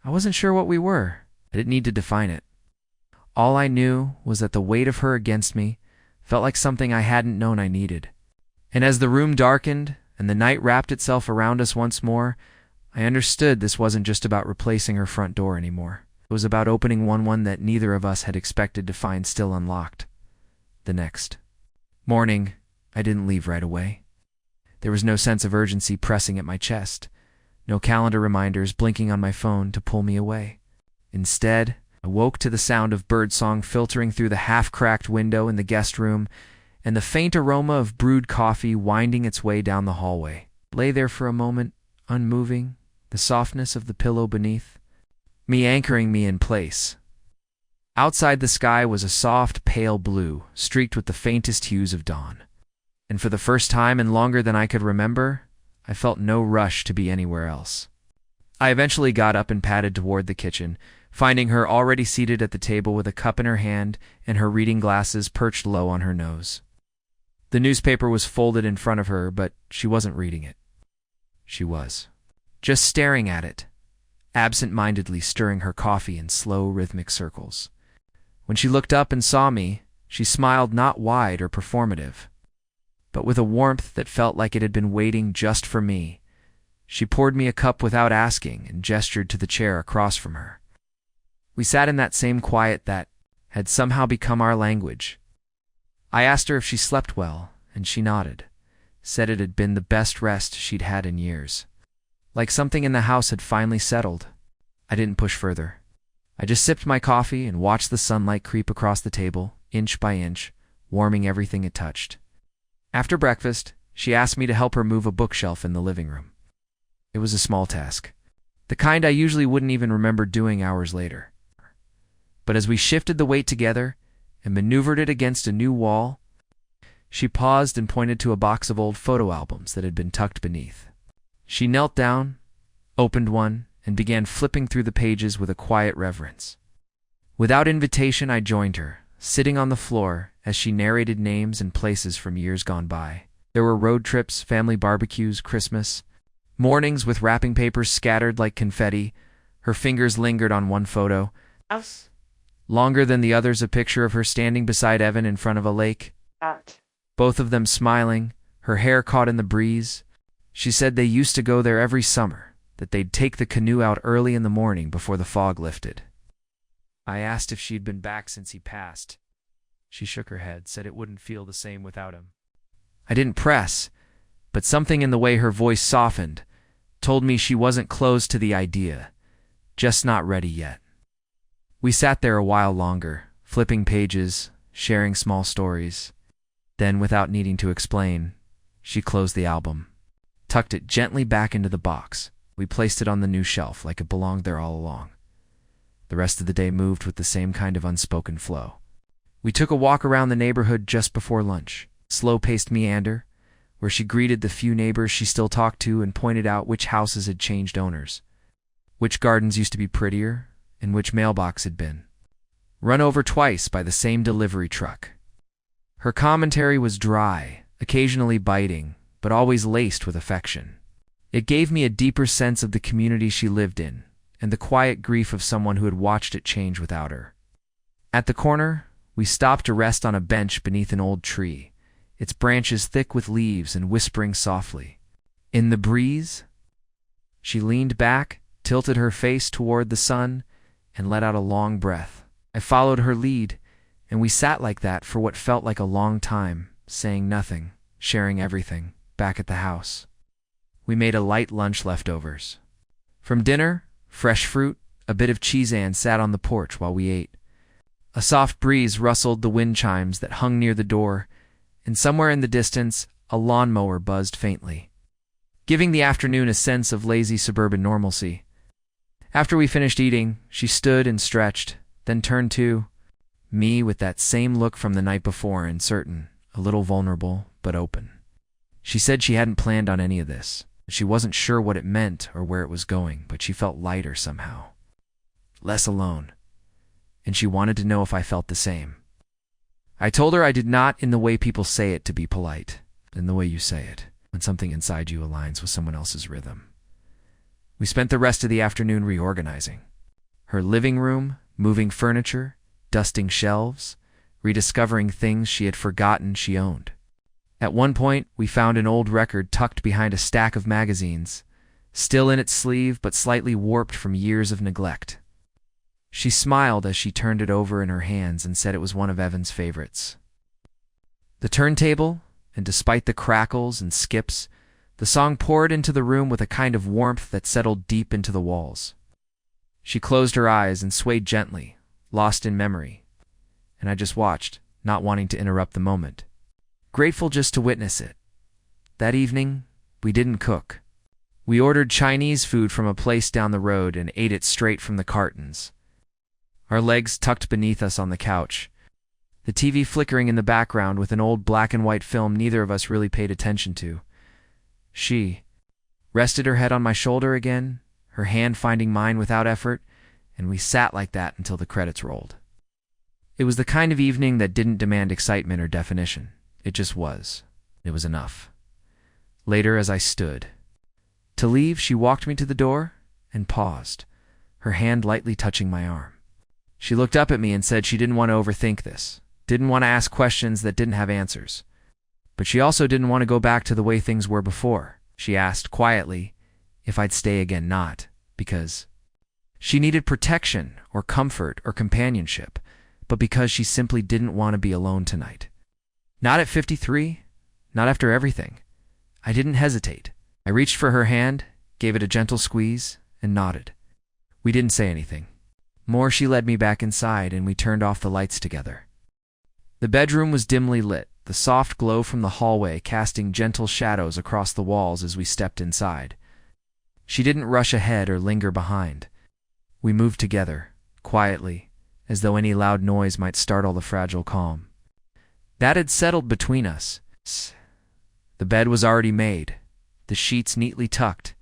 I wasn't sure what we were. I didn't need to define it. All I knew was that the weight of her against me felt like something I hadn't known I needed. And as the room darkened and the night wrapped itself around us once more, I understood this wasn't just about replacing her front door anymore. It was about opening one that neither of us had expected to find still unlocked. The next morning, I didn't leave right away. There was no sense of urgency pressing at my chest, No calendar reminders blinking on my phone to pull me away. Instead, I woke to the sound of birdsong filtering through the half-cracked window in the guest room and the faint aroma of brewed coffee winding its way down the hallway. Lay there for a moment, unmoving, the softness of the pillow beneath, me anchoring me in place. Outside the sky was a soft, pale blue, streaked with the faintest hues of dawn. And for the first time and longer than I could remember, I felt no rush to be anywhere else. I eventually got up and padded toward the kitchen, finding her already seated at the table with a cup in her hand and her reading glasses perched low on her nose. The newspaper was folded in front of her, but she wasn't reading it. She was just staring at it, absent-mindedly stirring her coffee in slow, rhythmic circles. When she looked up and saw me, she smiled not wide or performative, but with a warmth that felt like it had been waiting just for me. She poured me a cup without asking and gestured to the chair across from her. We sat in that same quiet that had somehow become our language. I asked her if she slept well, and she nodded, said it had been the best rest she'd had in years. Like something in the house had finally settled. I didn't push further. I just sipped my coffee and watched the sunlight creep across the table, inch by inch, warming everything it touched. After breakfast, she asked me to help her move a bookshelf in the living room. It was a small task, the kind I usually wouldn't even remember doing hours later. But as we shifted the weight together and maneuvered it against a new wall, she paused and pointed to a box of old photo albums that had been tucked beneath. She knelt down, opened one, and began flipping through the pages with a quiet reverence. Without invitation, I joined her, sitting on the floor as she narrated names and places from years gone by. There were road trips, family barbecues, Christmas, mornings with wrapping papers scattered like confetti. Her fingers lingered on one photo, longer than the others, a picture of her standing beside Evan in front of a lake, both of them smiling, her hair caught in the breeze. She said they used to go there every summer, that they'd take the canoe out early in the morning before the fog lifted. I asked if she'd been back since he passed. She shook her head, said it wouldn't feel the same without him. I didn't press, but something in the way her voice softened told me she wasn't closed to the idea, just not ready yet. We sat there a while longer, flipping pages, sharing small stories. Then, without needing to explain, she closed the album, tucked it gently back into the box. We placed it on the new shelf like it belonged there all along. The rest of the day moved with the same kind of unspoken flow. We took a walk around the neighborhood just before lunch, slow-paced meander, where she greeted the few neighbors she still talked to and pointed out which houses had changed owners, which gardens used to be prettier, and which mailbox had been run over twice by the same delivery truck. Her commentary was dry, occasionally biting, but always laced with affection. It gave me a deeper sense of the community she lived in, and the quiet grief of someone who had watched it change without her. At the corner, we stopped to rest on a bench beneath an old tree, its branches thick with leaves and whispering softly. In the breeze, she leaned back, tilted her face toward the sun, and let out a long breath. I followed her lead, and we sat like that for what felt like a long time, saying nothing, sharing everything, back at the house. We made a light lunch leftovers. From dinner, fresh fruit, a bit of cheese-and sat on the porch while we ate. A soft breeze rustled the wind chimes that hung near the door, and somewhere in the distance, a lawnmower buzzed faintly, giving the afternoon a sense of lazy suburban normalcy. After we finished eating, she stood and stretched, then turned to me with that same look from the night before, uncertain, a little vulnerable, but open. She said she hadn't planned on any of this. She wasn't sure what it meant or where it was going, but she felt lighter somehow, less alone, and she wanted to know if I felt the same. I told her I did not in the way people say it to be polite, in the way you say it, when something inside you aligns with someone else's rhythm. We spent the rest of the afternoon reorganizing. Her living room, moving furniture, dusting shelves, rediscovering things she had forgotten she owned. At one point, we found an old record tucked behind a stack of magazines, still in its sleeve but slightly warped from years of neglect. She smiled as she turned it over in her hands and said it was one of Evan's favorites. The turntable, and despite the crackles and skips, The song poured into the room with a kind of warmth that settled deep into the walls. She closed her eyes and swayed gently, lost in memory, and I just watched, not wanting to interrupt the moment, grateful just to witness it. That evening, we didn't cook. We ordered Chinese food from a place down the road and ate it straight from the cartons. Our legs tucked beneath us on the couch, the TV flickering in the background with an old black and white film neither of us really paid attention to. She rested her head on my shoulder again, her hand finding mine without effort, and we sat like that until the credits rolled. It was the kind of evening that didn't demand excitement or definition. It just was. It was enough. Later, as I stood to leave, she walked me to the door and paused, her hand lightly touching my arm. She looked up at me and said she didn't want to overthink this, didn't want to ask questions that didn't have answers. But she also didn't want to go back to the way things were before. She asked quietly if I'd stay again, not because she needed protection or comfort or companionship, but because she simply didn't want to be alone tonight. Not at 53, not after everything. I didn't hesitate. I reached for her hand, gave it a gentle squeeze, and nodded. We didn't say anything. More, she led me back inside, and we turned off the lights together. The bedroom was dimly lit, the soft glow from the hallway casting gentle shadows across the walls as we stepped inside. She didn't rush ahead or linger behind. We moved together, quietly, as though any loud noise might startle the fragile calm. That had settled between us. The bed was already made, the sheets neatly tucked,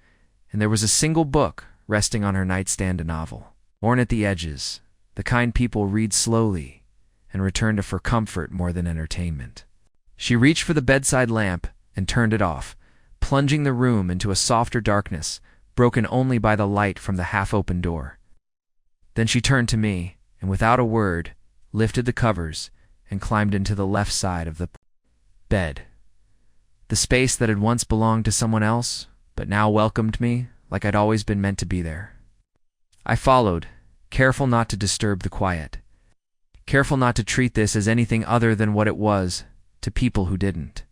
and there was a single book resting on her nightstand, a novel, worn at the edges, the kind people read slowly and return to for comfort more than entertainment. She reached for the bedside lamp and turned it off, plunging the room into a softer darkness, broken only by the light from the half-open door. Then she turned to me, and without a word, lifted the covers and climbed into the left side of the bed. The space that had once belonged to someone else, but now welcomed me like I'd always been meant to be there. I followed, careful not to disturb the quiet, careful not to treat this as anything other than what it was to people who didn't.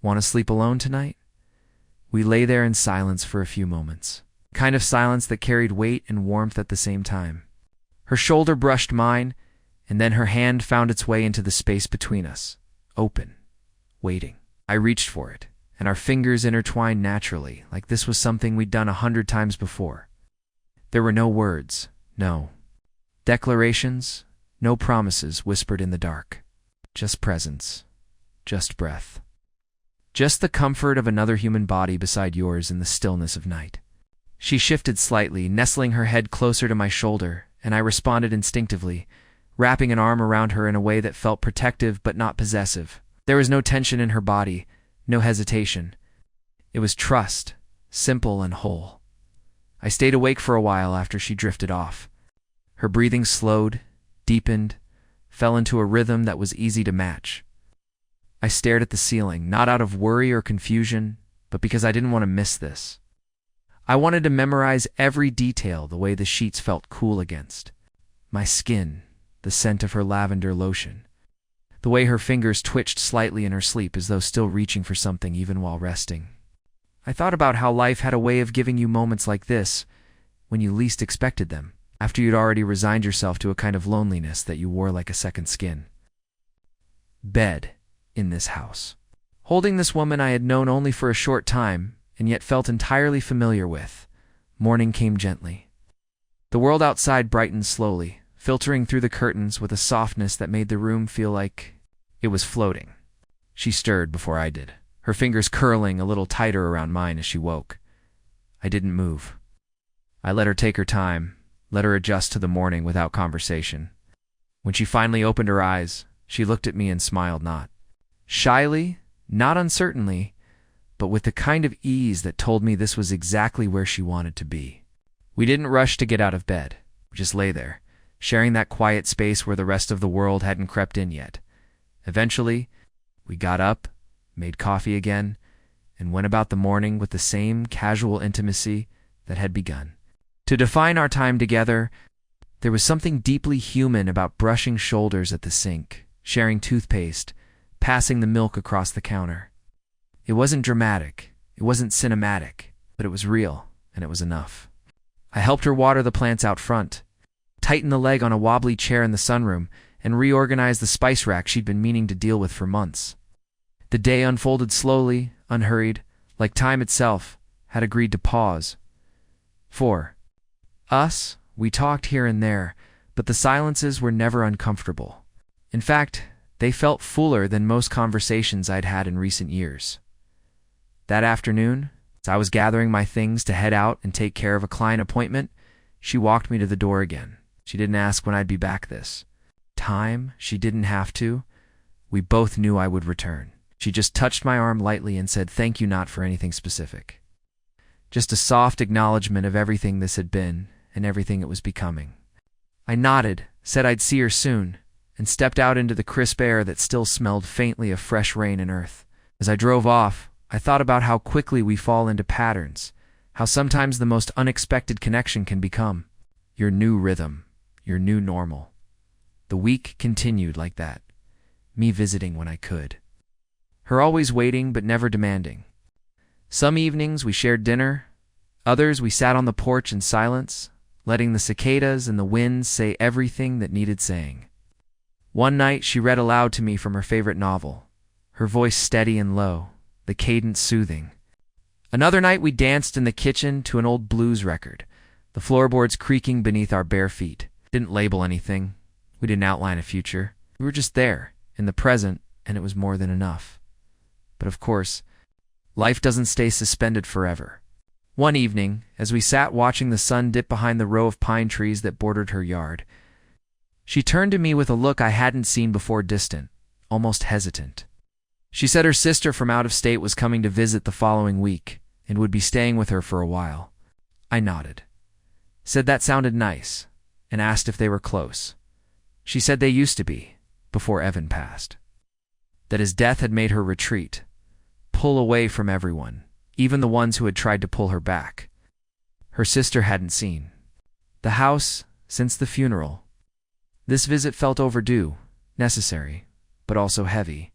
Want to sleep alone tonight? We lay there in silence for a few moments, a kind of silence that carried weight and warmth at the same time. Her shoulder brushed mine, and then her hand found its way into the space between us, open, waiting. I reached for it, and our fingers intertwined naturally, like this was something we'd done 100 times before. There were no words, no declarations, no promises whispered in the dark. Just presence, just breath. Just the comfort of another human body beside yours in the stillness of night. She shifted slightly, nestling her head closer to my shoulder, and I responded instinctively, wrapping an arm around her in a way that felt protective but not possessive. There was no tension in her body, no hesitation. It was trust, simple and whole. I stayed awake for a while after she drifted off. Her breathing slowed, deepened, fell into a rhythm that was easy to match. I stared at the ceiling, not out of worry or confusion, but because I didn't want to miss this. I wanted to memorize every detail, the way the sheets felt cool against my skin, the scent of her lavender lotion, the way her fingers twitched slightly in her sleep as though still reaching for something even while resting. I thought about how life had a way of giving you moments like this when you least expected them, after you'd already resigned yourself to a kind of loneliness that you wore like a second skin. Bed in this house. Holding this woman I had known only for a short time, and yet felt entirely familiar with, morning came gently. The world outside brightened slowly, filtering through the curtains with a softness that made the room feel like it was floating. She stirred before I did, her fingers curling a little tighter around mine as she woke. I didn't move. I let her take her time, let her adjust to the morning without conversation. When she finally opened her eyes, she looked at me and smiled, not shyly, not uncertainly, but with the kind of ease that told me this was exactly where she wanted to be. We didn't rush to get out of bed. We just lay there, sharing that quiet space where the rest of the world hadn't crept in yet. Eventually, we got up, made coffee again, and went about the morning with the same casual intimacy that had begun. To define our time together, there was something deeply human about brushing shoulders at the sink, sharing toothpaste, passing the milk across the counter. It wasn't dramatic, It wasn't cinematic, but it was real, and it was enough. I helped her water the plants out front, tighten the leg on a wobbly chair in the sunroom, and reorganize the spice rack she'd been meaning to deal with for months. The day unfolded slowly, unhurried, like time itself had agreed to pause. For us, we talked here and there, but the silences were never uncomfortable. In fact, they felt fuller than most conversations I'd had in recent years. That afternoon, as I was gathering my things to head out and take care of a client appointment, she walked me to the door again. She didn't ask when I'd be back this time. She didn't have to. We both knew I would return. She just touched my arm lightly and said thank you, not for anything specific. Just a soft acknowledgement of everything this had been and everything it was becoming. I nodded, said I'd see her soon, and stepped out into the crisp air that still smelled faintly of fresh rain and earth. As I drove off, I thought about how quickly we fall into patterns, how sometimes the most unexpected connection can become your new rhythm, your new normal. The week continued like that, me visiting when I could. Her always waiting but never demanding. Some evenings we shared dinner, others we sat on the porch in silence, letting the cicadas and the winds say everything that needed saying. One night she read aloud to me from her favorite novel, her voice steady and low, the cadence soothing. Another night we danced in the kitchen to an old blues record, the floorboards creaking beneath our bare feet. Didn't label anything. We didn't outline a future. We were just there, in the present, and it was more than enough. But of course, life doesn't stay suspended forever. One evening, as we sat watching the sun dip behind the row of pine trees that bordered her yard, she turned to me with a look I hadn't seen before, distant, almost hesitant. She said her sister from out of state was coming to visit the following week and would be staying with her for a while. I nodded, said that sounded nice, and asked if they were close. She said they used to be, before Evan passed. That his death had made her retreat, pull away from everyone, even the ones who had tried to pull her back. Her sister hadn't seen the house since the funeral. This visit felt overdue, necessary, but also heavy.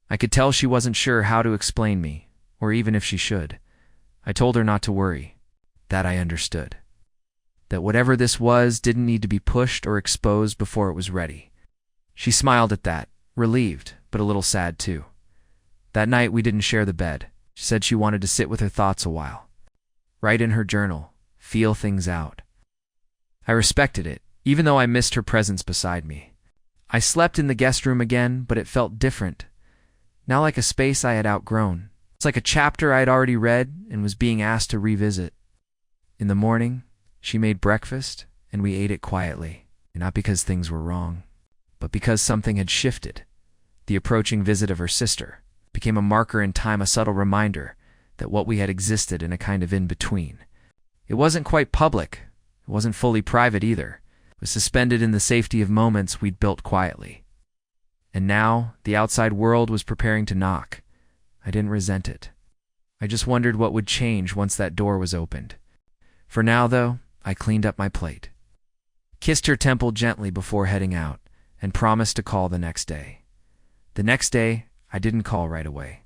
I could tell she wasn't sure how to explain me, or even if she should. I told her not to worry, that I understood. That whatever this was didn't need to be pushed or exposed before it was ready. She smiled at that, relieved, but a little sad too. That night we didn't share the bed. She said she wanted to sit with her thoughts a while. Write in her journal, feel things out. I respected it, even though I missed her presence beside me. I slept in the guest room again, but it felt different. Now like a space I had outgrown. It's like a chapter I had already read and was being asked to revisit. In the morning, she made breakfast, and we ate it quietly, not because things were wrong, but because something had shifted. The approaching visit of her sister became a marker in time, a subtle reminder that what we had existed in a kind of in-between. It wasn't quite public, it wasn't fully private either. It was suspended in the safety of moments we'd built quietly. And now, the outside world was preparing to knock. I didn't resent it. I just wondered what would change once that door was opened. For now, though, I cleaned up my plate, kissed her temple gently before heading out, and promised to call the next day. The next day, I didn't call right away.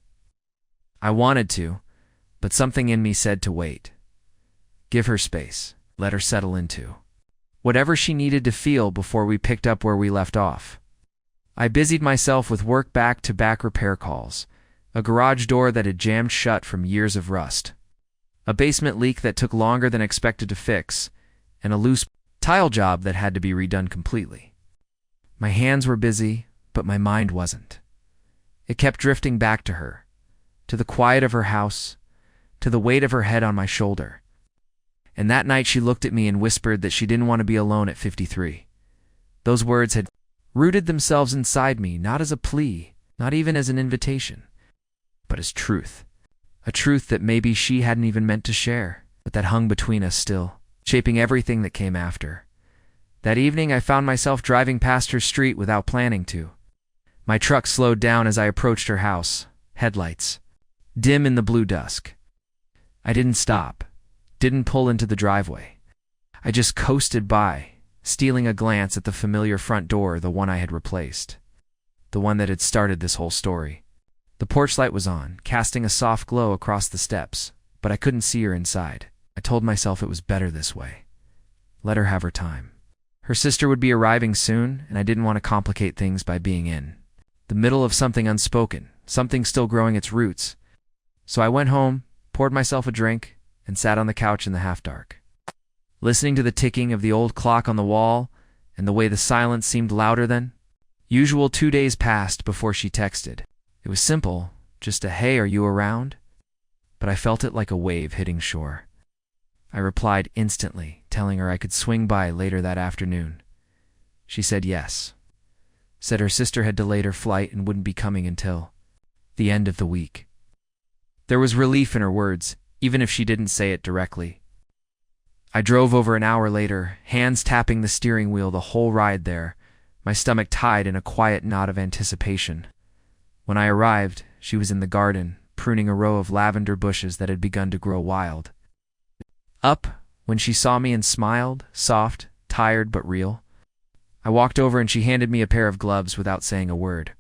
I wanted to, but something in me said to wait. Give her space, let her settle into whatever she needed to feel before we picked up where we left off. I busied myself with work back-to-back repair calls, a garage door that had jammed shut from years of rust, a basement leak that took longer than expected to fix, and a loose tile job that had to be redone completely. My hands were busy, but my mind wasn't. It kept drifting back to her, to the quiet of her house, to the weight of her head on my shoulder. And that night she looked at me and whispered that she didn't want to be alone at 53. Those words had rooted themselves inside me, not as a plea, not even as an invitation, but as truth. A truth that maybe she hadn't even meant to share, but that hung between us still, shaping everything that came after. That evening I found myself driving past her street without planning to. My truck slowed down as I approached her house, headlights dim in the blue dusk. I didn't stop, didn't pull into the driveway. I just coasted by, stealing a glance at the familiar front door, the one I had replaced, the one that had started this whole story. The porch light was on, casting a soft glow across the steps, but I couldn't see her inside. I told myself it was better this way. Let her have her time. Her sister would be arriving soon, and I didn't want to complicate things by being in the middle of something unspoken, something still growing its roots. So I went home, poured myself a drink, and sat on the couch in the half-dark, listening to the ticking of the old clock on the wall and the way the silence seemed louder than usual. 2 days passed before she texted. It was simple, just a "Hey, are you around?" But I felt it like a wave hitting shore. I replied instantly, telling her I could swing by later that afternoon. She said yes. Said her sister had delayed her flight and wouldn't be coming until the end of the week. There was relief in her words, even if she didn't say it directly. I drove over an hour later, hands tapping the steering wheel the whole ride there, my stomach tied in a quiet knot of anticipation. When I arrived, she was in the garden, pruning a row of lavender bushes that had begun to grow wild. Up when she saw me and smiled, soft, tired but real. I walked over and she handed me a pair of gloves without saying a word.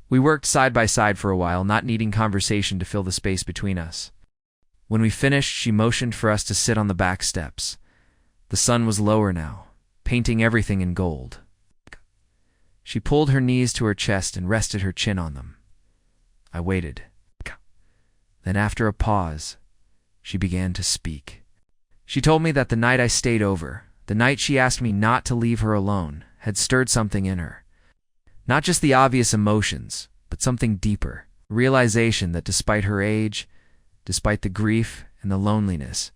We worked side by side for a while, not needing conversation to fill the space between us. When we finished, she motioned for us to sit on the back steps. The sun was lower now, painting everything in gold. She pulled her knees to her chest and rested her chin on them. I waited. Then after a pause, she began to speak. She told me that the night I stayed over, the night she asked me not to leave her alone, had stirred something in her. Not just the obvious emotions, but something deeper. Realization that despite her age, despite the grief and the loneliness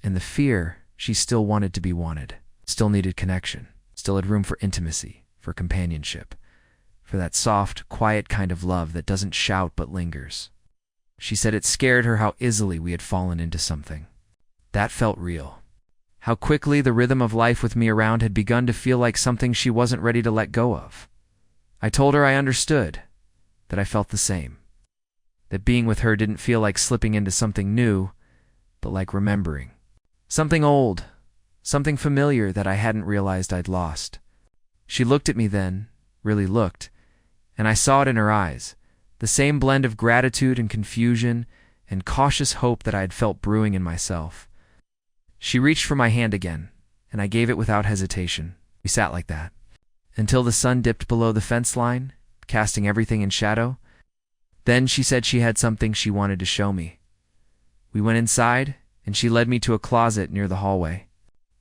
and the fear, she still wanted to be wanted, still needed connection, still had room for intimacy, for companionship, for that soft, quiet kind of love that doesn't shout but lingers. She said it scared her how easily we had fallen into something. That felt real. How quickly the rhythm of life with me around had begun to feel like something she wasn't ready to let go of. I told her I understood, that I felt the same. That being with her didn't feel like slipping into something new, but like remembering. Something old, something familiar that I hadn't realized I'd lost. She looked at me then, really looked, and I saw it in her eyes, the same blend of gratitude and confusion and cautious hope that I had felt brewing in myself. She reached for my hand again, and I gave it without hesitation. We sat like that, until the sun dipped below the fence line, casting everything in shadow. Then she said she had something she wanted to show me. We went inside, and she led me to a closet near the hallway.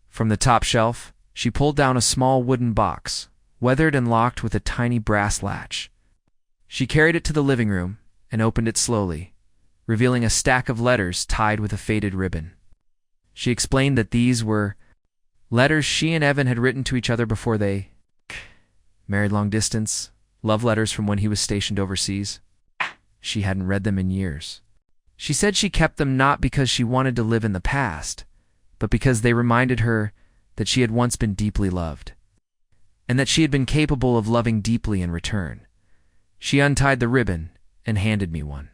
From the top shelf, she pulled down a small wooden box, weathered and locked with a tiny brass latch. She carried it to the living room and opened it slowly, revealing a stack of letters tied with a faded ribbon. She explained that these were letters she and Evan had written to each other before they married long distance, love letters from when he was stationed overseas. She hadn't read them in years. She said she kept them not because she wanted to live in the past, but because they reminded her that she had once been deeply loved, and that she had been capable of loving deeply in return. She untied the ribbon and handed me one.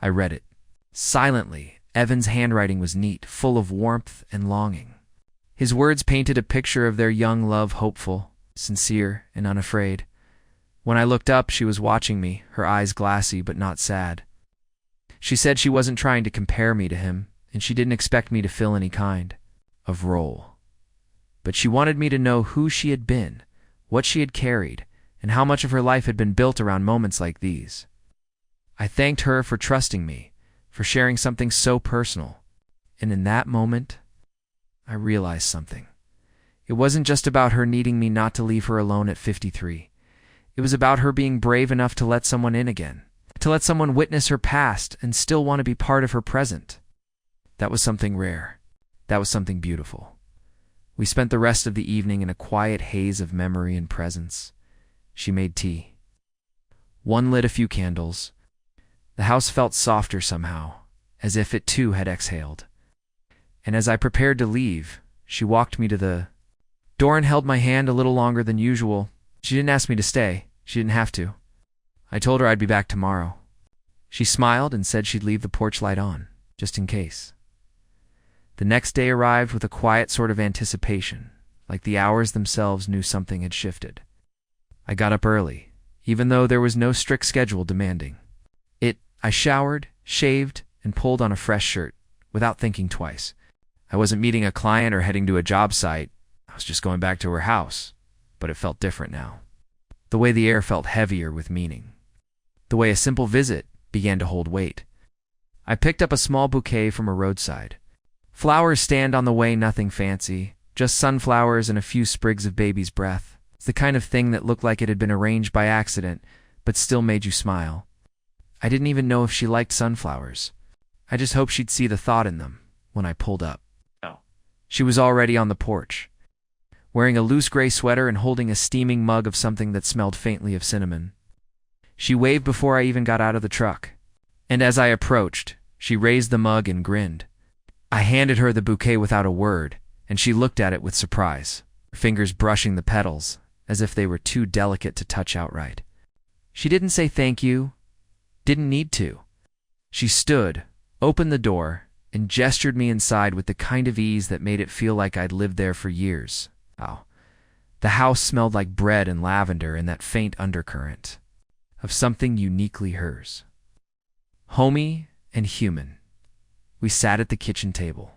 I read it. Silently, Evan's handwriting was neat, full of warmth and longing. His words painted a picture of their young love, hopeful, sincere, and unafraid. When I looked up, she was watching me, her eyes glassy but not sad. She said she wasn't trying to compare me to him, and she didn't expect me to fill any kind of role. But she wanted me to know who she had been, what she had carried, and how much of her life had been built around moments like these. I thanked her for trusting me, for sharing something so personal, and in that moment, I realized something. It wasn't just about her needing me not to leave her alone at 53. It was about her being brave enough to let someone in again, to let someone witness her past and still want to be part of her present. That was something rare. That was something beautiful. We spent the rest of the evening in a quiet haze of memory and presence. She made tea. One lit a few candles. The house felt softer somehow, as if it too had exhaled. And as I prepared to leave, she walked me to the door and held my hand a little longer than usual. She didn't ask me to stay. She didn't have to. I told her I'd be back tomorrow. She smiled and said she'd leave the porch light on, just in case. The next day arrived with a quiet sort of anticipation, like the hours themselves knew something had shifted. I got up early, even though there was no strict schedule demanding. I showered, shaved, and pulled on a fresh shirt, without thinking twice. I wasn't meeting a client or heading to a job site. I was just going back to her house, but it felt different now. The way the air felt heavier with meaning. The way a simple visit began to hold weight. I picked up a small bouquet from a roadside. Flowers stand on the way, nothing fancy, just sunflowers and a few sprigs of baby's breath. It's the kind of thing that looked like it had been arranged by accident, but still made you smile. I didn't even know if she liked sunflowers. I just hoped she'd see the thought in them when I pulled up. Oh. She was already on the porch, wearing a loose gray sweater and holding a steaming mug of something that smelled faintly of cinnamon. She waved before I even got out of the truck, and as I approached, she raised the mug and grinned. I handed her the bouquet without a word, and she looked at it with surprise, her fingers brushing the petals, as if they were too delicate to touch outright. She didn't say thank you, didn't need to. She stood, opened the door, and gestured me inside with the kind of ease that made it feel like I'd lived there for years. Oh. The house smelled like bread and lavender and that faint undercurrent of something uniquely hers. Homey and human. We sat at the kitchen table.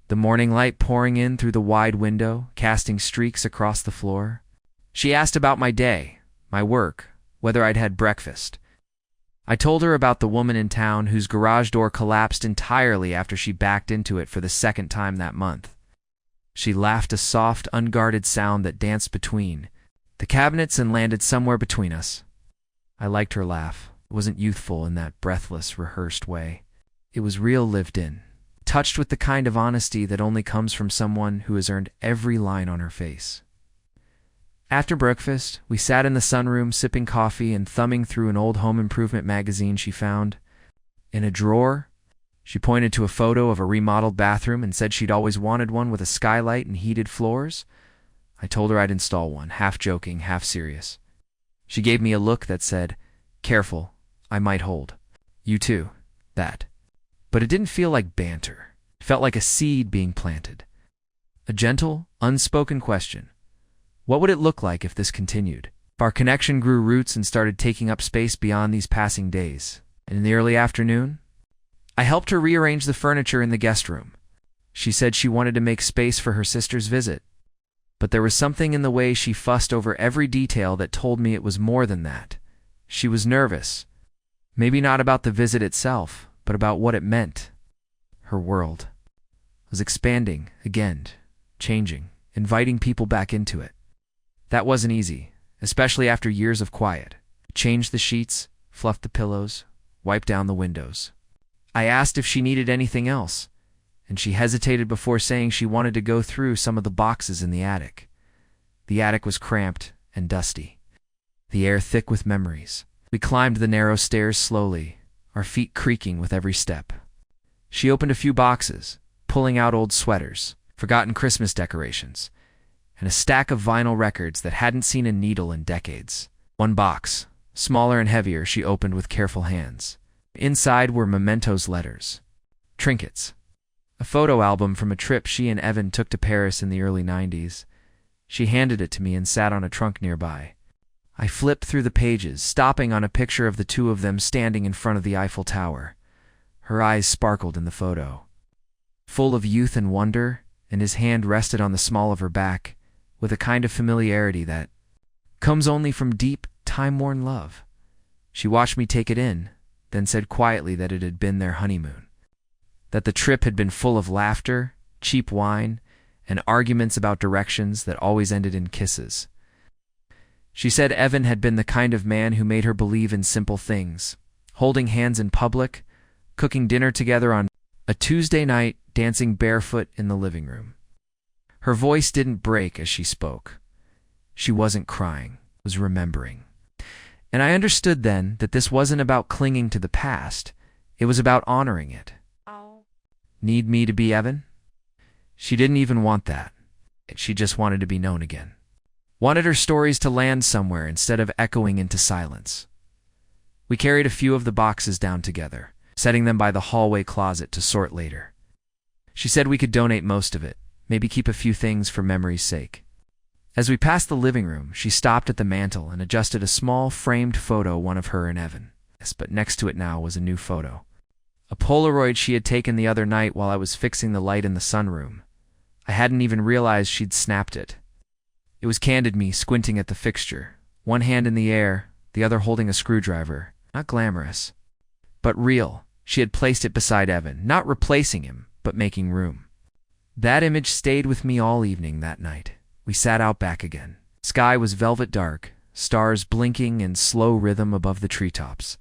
The morning light pouring in through the wide window, casting streaks across the floor. She asked about my day, my work, whether I'd had breakfast. I told her about the woman in town whose garage door collapsed entirely after she backed into it for the second time that month. She laughed, a soft, unguarded sound that danced between the cabinets and landed somewhere between us. I liked her laugh. It wasn't youthful in that breathless, rehearsed way. It was real, lived in, touched with the kind of honesty that only comes from someone who has earned every line on her face. After breakfast, we sat in the sunroom sipping coffee and thumbing through an old home improvement magazine she found. In a drawer, she pointed to a photo of a remodeled bathroom and said she'd always wanted one with a skylight and heated floors. I told her I'd install one, half joking, half serious. She gave me a look that said, "Careful, I might hold." "You too." That. But it didn't feel like banter. It felt like a seed being planted. A gentle, unspoken question. What would it look like if this continued? If our connection grew roots and started taking up space beyond these passing days? And in the early afternoon, I helped her rearrange the furniture in the guest room. She said she wanted to make space for her sister's visit. But there was something in the way she fussed over every detail that told me it was more than that. She was nervous. Maybe not about the visit itself, but about what it meant. Her world was expanding again, changing, inviting people back into it. That wasn't easy, especially after years of quiet. Changed the sheets, fluffed the pillows, wiped down the windows. I asked if she needed anything else, and she hesitated before saying she wanted to go through some of the boxes in the attic. The attic was cramped and dusty, the air thick with memories. We climbed the narrow stairs slowly, our feet creaking with every step. She opened a few boxes, pulling out old sweaters, forgotten Christmas decorations, and a stack of vinyl records that hadn't seen a needle in decades. One box, smaller and heavier, she opened with careful hands. Inside were mementos, letters, trinkets, a photo album from a trip she and Evan took to Paris in the early 90s. She handed it to me and sat on a trunk nearby. I flipped through the pages, stopping on a picture of the two of them standing in front of the Eiffel Tower. Her eyes sparkled in the photo, full of youth and wonder, and his hand rested on the small of her back, with a kind of familiarity that comes only from deep, time-worn love. She watched me take it in, then said quietly that it had been their honeymoon, that the trip had been full of laughter, cheap wine, and arguments about directions that always ended in kisses. She said Evan had been the kind of man who made her believe in simple things, holding hands in public, cooking dinner together on a Tuesday night, dancing barefoot in the living room. Her voice didn't break as she spoke. She wasn't crying, was remembering. And I understood then that this wasn't about clinging to the past. It was about honoring it. Oh. Need me to be Evan? She didn't even want that. She just wanted to be known again. Wanted her stories to land somewhere instead of echoing into silence. We carried a few of the boxes down together, setting them by the hallway closet to sort later. She said we could donate most of it, maybe keep a few things for memory's sake. As we passed the living room, she stopped at the mantel and adjusted a small framed photo, one of her and Evan. Yes, but next to it now was a new photo. A Polaroid she had taken the other night while I was fixing the light in the sunroom. I hadn't even realized she'd snapped it. It was candid me squinting at the fixture, one hand in the air, the other holding a screwdriver. Not glamorous, but real. She had placed it beside Evan, not replacing him, but making room. That image stayed with me all evening that night. We sat out back again. Sky was velvet dark, stars blinking in slow rhythm above the treetops.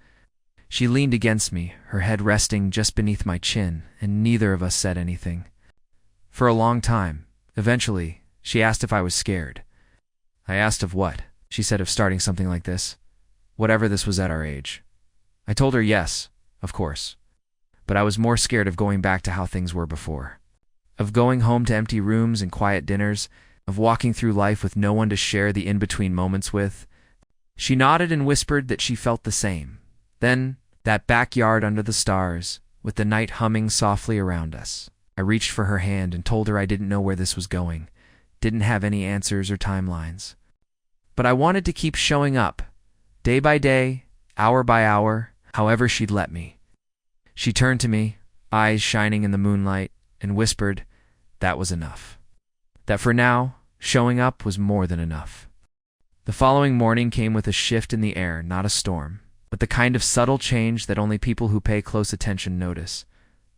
She leaned against me, her head resting just beneath my chin, and neither of us said anything. For a long time, eventually, she asked if I was scared. I asked of what. She said of starting something like this. Whatever this was at our age. I told her yes, of course. But I was more scared of going back to how things were before. Of going home to empty rooms and quiet dinners, of walking through life with no one to share the in-between moments with. She nodded and whispered that she felt the same. Then, that backyard under the stars, with the night humming softly around us. I reached for her hand and told her I didn't know where this was going, didn't have any answers or timelines. But I wanted to keep showing up, day by day, hour by hour, however she'd let me. She turned to me, eyes shining in the moonlight, and whispered that was enough. That for now, showing up was more than enough. The following morning came with a shift in the air, not a storm, but the kind of subtle change that only people who pay close attention notice.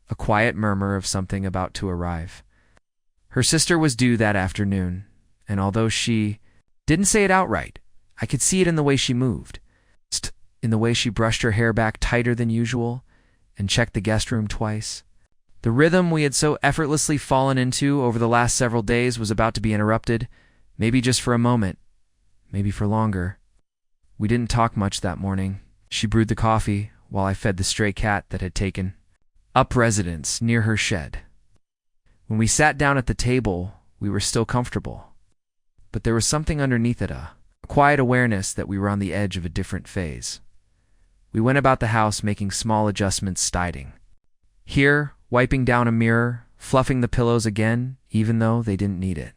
A quiet murmur of something about to arrive. Her sister was due that afternoon, and although she didn't say it outright, I could see it in the way she moved, in the way she brushed her hair back tighter than usual and checked the guest room twice. The rhythm we had so effortlessly fallen into over the last several days was about to be interrupted, maybe just for a moment, maybe for longer. We didn't talk much that morning. She brewed the coffee while I fed the stray cat that had taken up residence near her shed. When we sat down at the table, we were still comfortable. But there was something underneath it, a quiet awareness that we were on the edge of a different phase. We went about the house making small adjustments stiding. Here, wiping down a mirror, fluffing the pillows again, even though they didn't need it.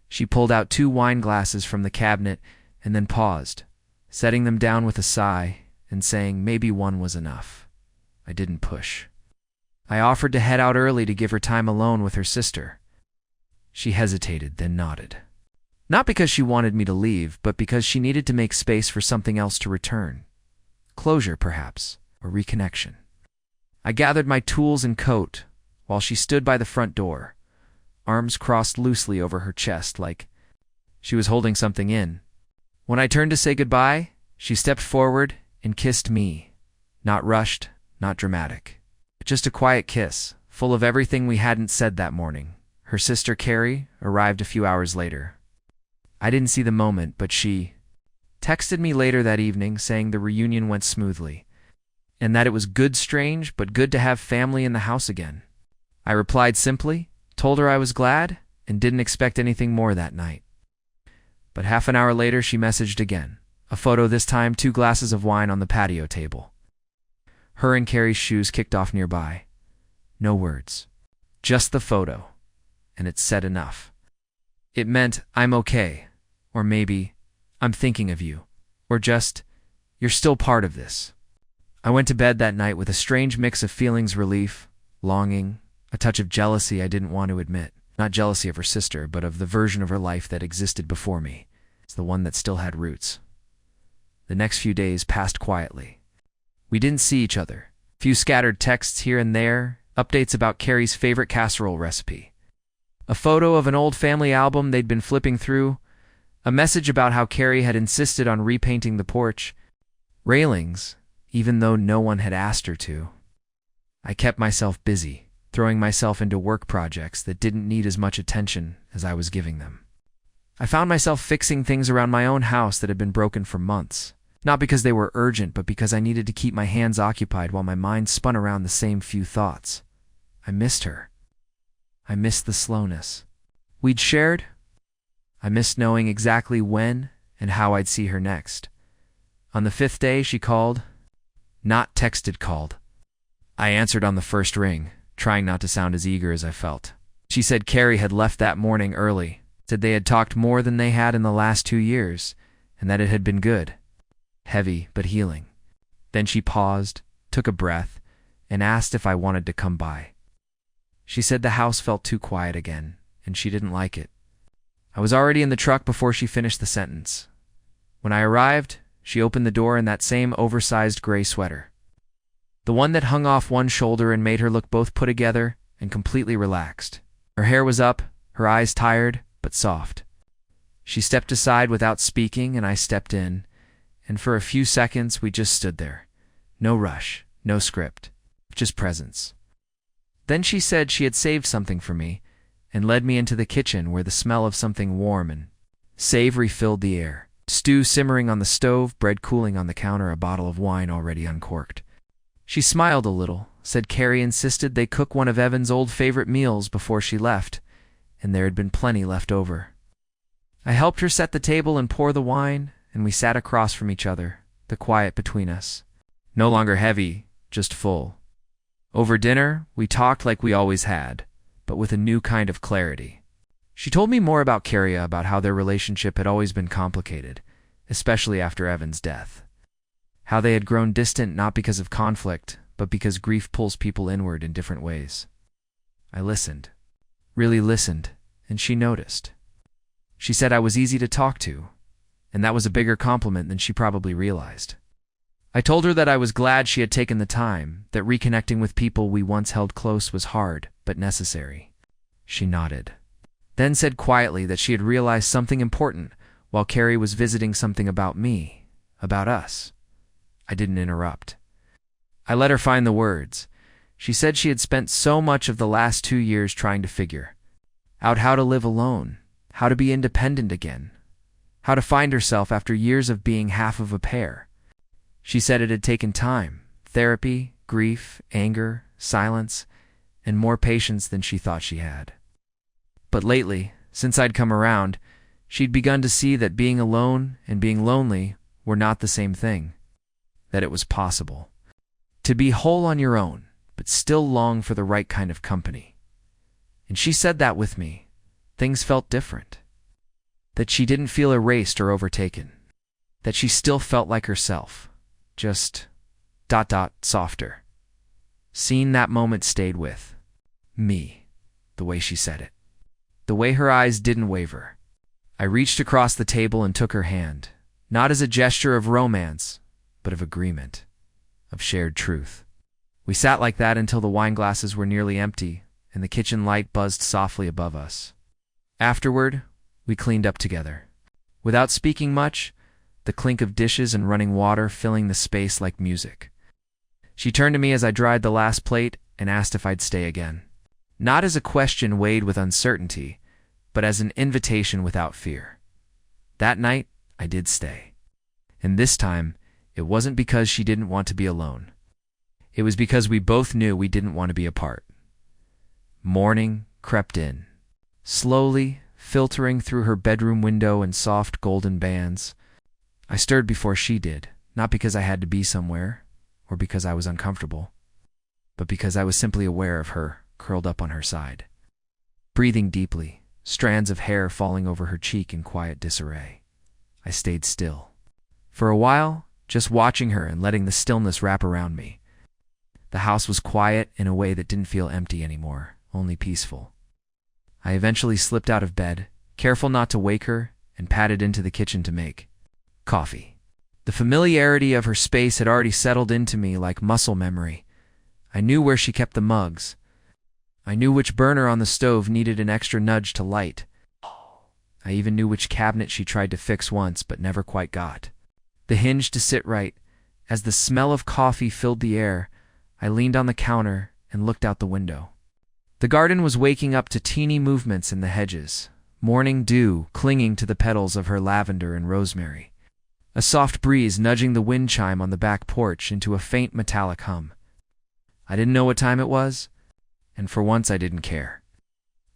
She pulled out 2 wine glasses from the cabinet and then paused, setting them down with a sigh and saying maybe one was enough. I didn't push. I offered to head out early to give her time alone with her sister. She hesitated, then nodded. Not because she wanted me to leave, but because she needed to make space for something else to return. Closure, perhaps, or reconnection. I gathered my tools and coat while she stood by the front door, arms crossed loosely over her chest like she was holding something in. When I turned to say goodbye, she stepped forward and kissed me. Not rushed, not dramatic. Just a quiet kiss, full of everything we hadn't said that morning. Her sister, Carrie, arrived a few hours later. I didn't see the moment, but she texted me later that evening saying the reunion went smoothly, and that it was good strange, but good to have family in the house again. I replied simply, told her I was glad, and didn't expect anything more that night. But half an hour later she messaged again. A photo this time, 2 glasses of wine on the patio table. Her and Carrie's shoes kicked off nearby. No words. Just the photo. And it said enough. It meant, I'm okay. Or maybe, I'm thinking of you. Or just, you're still part of this. I went to bed that night with a strange mix of feelings: relief, longing, a touch of jealousy I didn't want to admit. Not jealousy of her sister, but of the version of her life that existed before me. It's the one that still had roots. The next few days passed quietly. We didn't see each other. Few scattered texts here and there, updates about Carrie's favorite casserole recipe. A photo of an old family album they'd been flipping through. A message about how Carrie had insisted on repainting the porch railings, even though no one had asked her to. I kept myself busy, throwing myself into work projects that didn't need as much attention as I was giving them. I found myself fixing things around my own house that had been broken for months. Not because they were urgent, but because I needed to keep my hands occupied while my mind spun around the same few thoughts. I missed her. I missed the slowness we'd shared. I missed knowing exactly when and how I'd see her next. On the 5th day, she called. Not texted, called. I answered on the first ring, trying not to sound as eager as I felt. She said Carrie had left that morning early, said they had talked more than they had in the last 2 years, and that it had been good. Heavy, but healing. Then she paused, took a breath, and asked if I wanted to come by. She said the house felt too quiet again, and she didn't like it. I was already in the truck before she finished the sentence. When I arrived, she opened the door in that same oversized gray sweater, the one that hung off one shoulder and made her look both put together and completely relaxed. Her hair was up, her eyes tired, but soft. She stepped aside without speaking, and I stepped in, and for a few seconds we just stood there. No rush, no script, just presence. Then she said she had saved something for me, and led me into the kitchen where the smell of something warm and savory filled the air. Stew simmering on the stove, bread cooling on the counter, a bottle of wine already uncorked. She smiled a little, said Carrie insisted they cook one of Evan's old favorite meals before she left, and there had been plenty left over. I helped her set the table and pour the wine, and we sat across from each other, the quiet between us. No longer heavy, just full. Over dinner, we talked like we always had, but with a new kind of clarity. She told me more about Carrie, about how their relationship had always been complicated, especially after Evan's death. How they had grown distant not because of conflict, but because grief pulls people inward in different ways. I listened, really listened, and she noticed. She said I was easy to talk to, and that was a bigger compliment than she probably realized. I told her that I was glad she had taken the time, that reconnecting with people we once held close was hard, but necessary. She nodded, then said quietly that she had realized something important while Carrie was visiting, something about me, about us. I didn't interrupt. I let her find the words. She said she had spent so much of the last 2 years trying to figure out how to live alone, how to be independent again, how to find herself after years of being half of a pair. She said it had taken time, therapy, grief, anger, silence, and more patience than she thought she had. But lately, since I'd come around, she'd begun to see that being alone and being lonely were not the same thing, that it was possible to be whole on your own, but still long for the right kind of company. And she said that with me, things felt different, that she didn't feel erased or overtaken, that she still felt like herself, just ... softer. Seeing that moment stayed with me, the way she said it, the way her eyes didn't waver. I reached across the table and took her hand, not as a gesture of romance, but of agreement, of shared truth. We sat like that until the wine glasses were nearly empty and the kitchen light buzzed softly above us. Afterward, we cleaned up together. Without speaking much, the clink of dishes and running water filling the space like music. She turned to me as I dried the last plate and asked if I'd stay again. Not as a question weighed with uncertainty, but as an invitation without fear. That night, I did stay. And this time, it wasn't because she didn't want to be alone. It was because we both knew we didn't want to be apart. Morning crept in, slowly filtering through her bedroom window in soft golden bands. I stirred before she did, not because I had to be somewhere, or because I was uncomfortable, but because I was simply aware of her, curled up on her side. Breathing deeply, strands of hair falling over her cheek in quiet disarray. I stayed still. For a while, just watching her and letting the stillness wrap around me. The house was quiet in a way that didn't feel empty anymore, only peaceful. I eventually slipped out of bed, careful not to wake her, and padded into the kitchen to make coffee. The familiarity of her space had already settled into me like muscle memory. I knew where she kept the mugs. I knew which burner on the stove needed an extra nudge to light. I even knew which cabinet she tried to fix once but never quite got the hinge to sit right. As the smell of coffee filled the air, I leaned on the counter and looked out the window. The garden was waking up to teeny movements in the hedges, morning dew clinging to the petals of her lavender and rosemary, a soft breeze nudging the wind chime on the back porch into a faint metallic hum. I didn't know what time it was, and for once I didn't care.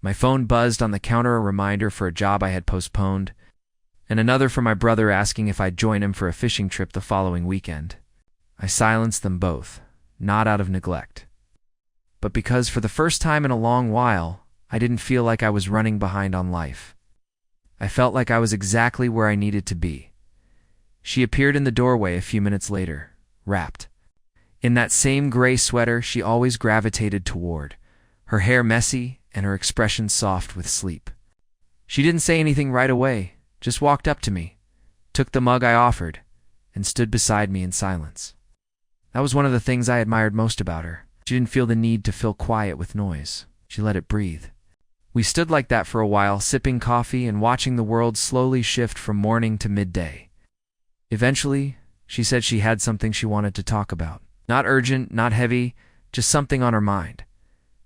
My phone buzzed on the counter, a reminder for a job I had postponed, and another from my brother asking if I'd join him for a fishing trip the following weekend. I silenced them both, not out of neglect, but because for the first time in a long while, I didn't feel like I was running behind on life. I felt like I was exactly where I needed to be. She appeared in the doorway a few minutes later, wrapped in that same gray sweater she always gravitated toward, her hair messy and her expression soft with sleep. She didn't say anything right away, just walked up to me, took the mug I offered, and stood beside me in silence. That was one of the things I admired most about her. She didn't feel the need to fill quiet with noise. She let it breathe. We stood like that for a while, sipping coffee and watching the world slowly shift from morning to midday. Eventually, she said she had something she wanted to talk about. Not urgent, not heavy, just something on her mind.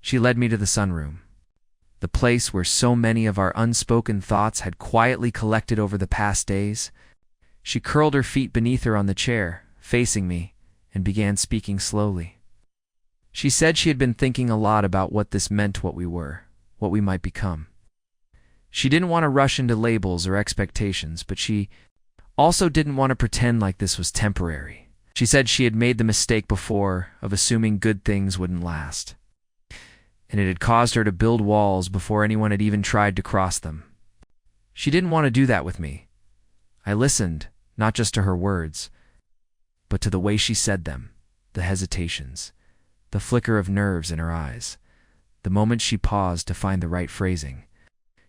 She led me to the sunroom, the place where so many of our unspoken thoughts had quietly collected over the past days. She curled her feet beneath her on the chair, facing me, and began speaking slowly. She said she had been thinking a lot about what this meant, what we were, what we might become. She didn't want to rush into labels or expectations, but she also didn't want to pretend like this was temporary. She said she had made the mistake before of assuming good things wouldn't last, and it had caused her to build walls before anyone had even tried to cross them. She didn't want to do that with me. I listened, not just to her words, but to the way she said them, the hesitations, the flicker of nerves in her eyes, the moment she paused to find the right phrasing.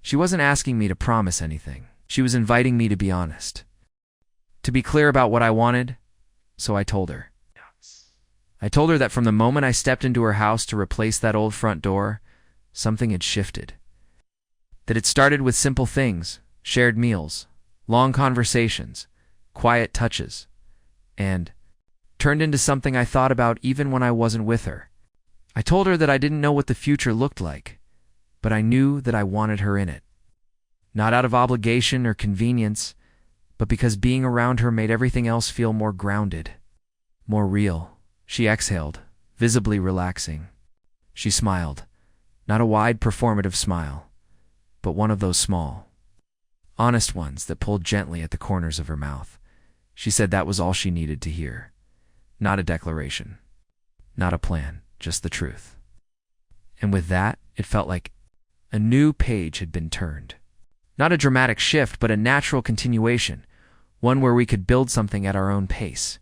She wasn't asking me to promise anything. She was inviting me to be honest, to be clear about what I wanted, so I told her. I told her that from the moment I stepped into her house to replace that old front door, something had shifted. That it started with simple things, shared meals, long conversations, quiet touches, and turned into something I thought about even when I wasn't with her. I told her that I didn't know what the future looked like, but I knew that I wanted her in it. Not out of obligation or convenience, but because being around her made everything else feel more grounded, more real. She exhaled, visibly relaxing. She smiled, not a wide performative smile, but one of those small, honest ones that pulled gently at the corners of her mouth. She said that was all she needed to hear. Not a declaration, not a plan, just the truth. And with that, it felt like a new page had been turned. Not a dramatic shift, but a natural continuation, one where we could build something at our own pace.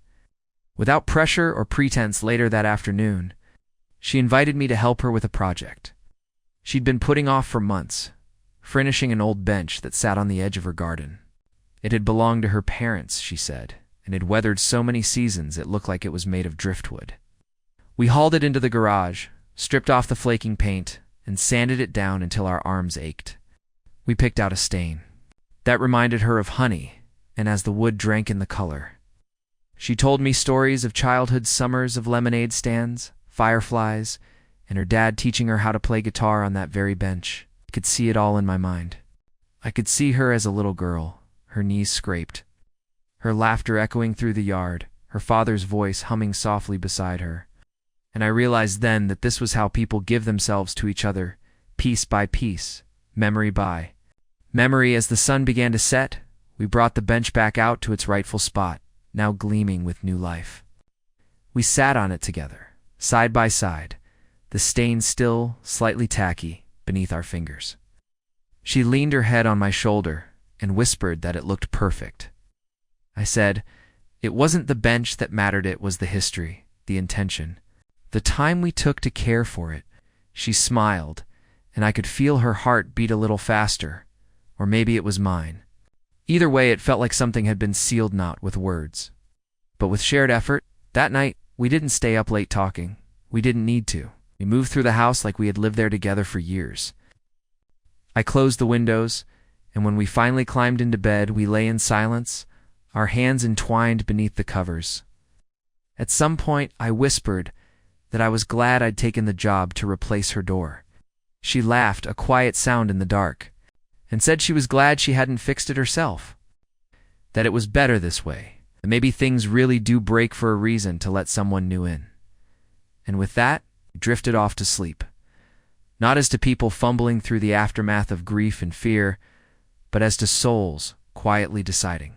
Without pressure or pretense, later that afternoon, she invited me to help her with a project she'd been putting off for months, furnishing an old bench that sat on the edge of her garden. It had belonged to her parents, she said, and had weathered so many seasons it looked like it was made of driftwood. We hauled it into the garage, stripped off the flaking paint, and sanded it down until our arms ached. We picked out a stain that reminded her of honey, and as the wood drank in the color, she told me stories of childhood summers of lemonade stands, fireflies, and her dad teaching her how to play guitar on that very bench. I could see it all in my mind. I could see her as a little girl, her knees scraped, her laughter echoing through the yard, her father's voice humming softly beside her. And I realized then that this was how people give themselves to each other, piece by piece, memory by memory. As the sun began to set, we brought the bench back out to its rightful spot, now gleaming with new life. We sat on it together, side by side, the stain still, slightly tacky, beneath our fingers. She leaned her head on my shoulder and whispered that it looked perfect. I said, it wasn't the bench that mattered, it was the history, the intention, the time we took to care for it. She smiled, and I could feel her heart beat a little faster, or maybe it was mine. Either way, it felt like something had been sealed not with words, but with shared effort. That night, we didn't stay up late talking. We didn't need to. We moved through the house like we had lived there together for years. I closed the windows, and when we finally climbed into bed, we lay in silence, our hands entwined beneath the covers. At some point, I whispered that I was glad I'd taken the job to replace her door. She laughed, a quiet sound in the dark, and said she was glad she hadn't fixed it herself, that it was better this way, that maybe things really do break for a reason to let someone new in. And with that, we drifted off to sleep, not as to people fumbling through the aftermath of grief and fear, but as to souls quietly deciding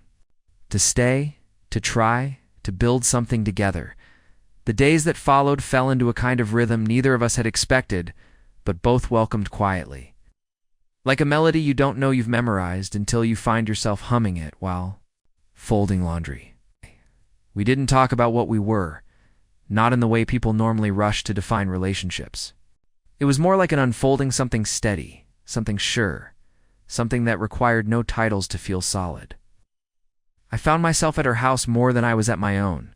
to stay, to try, to build something together. The days that followed fell into a kind of rhythm neither of us had expected, but both welcomed quietly. Like a melody you don't know you've memorized until you find yourself humming it while folding laundry. We didn't talk about what we were, not in the way people normally rush to define relationships. It was more like an unfolding something steady, something sure, something that required no titles to feel solid. I found myself at her house more than I was at my own,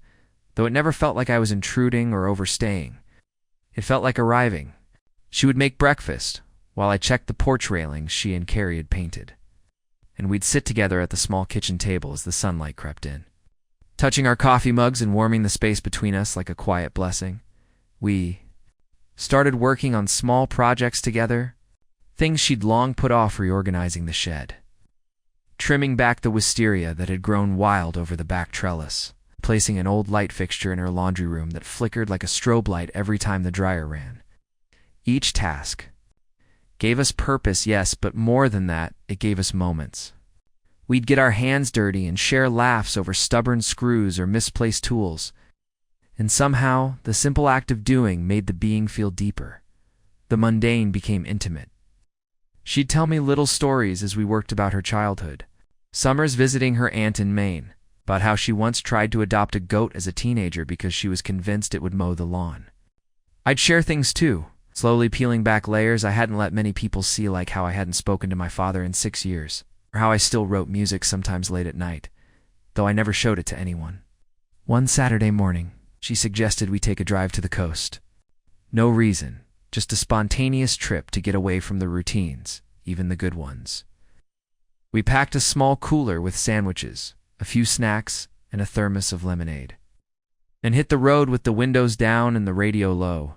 though it never felt like I was intruding or overstaying. It felt like arriving. She would make breakfast, while I checked the porch railings she and Carrie had painted. And we'd sit together at the small kitchen table as the sunlight crept in. Touching our coffee mugs and warming the space between us like a quiet blessing, we started working on small projects together, things she'd long put off: reorganizing the shed, trimming back the wisteria that had grown wild over the back trellis, placing an old light fixture in her laundry room that flickered like a strobe light every time the dryer ran. Each task gave us purpose, yes, but more than that, it gave us moments. We'd get our hands dirty and share laughs over stubborn screws or misplaced tools. And somehow, the simple act of doing made the being feel deeper. The mundane became intimate. She'd tell me little stories as we worked about her childhood. Summers visiting her aunt in Maine, about how she once tried to adopt a goat as a teenager because she was convinced it would mow the lawn. I'd share things too, slowly peeling back layers I hadn't let many people see, like how I hadn't spoken to my father in 6 years, or how I still wrote music sometimes late at night, though I never showed it to anyone. One Saturday morning, she suggested we take a drive to the coast. No reason, just a spontaneous trip to get away from the routines, even the good ones. We packed a small cooler with sandwiches, a few snacks, and a thermos of lemonade, and hit the road with the windows down and the radio low.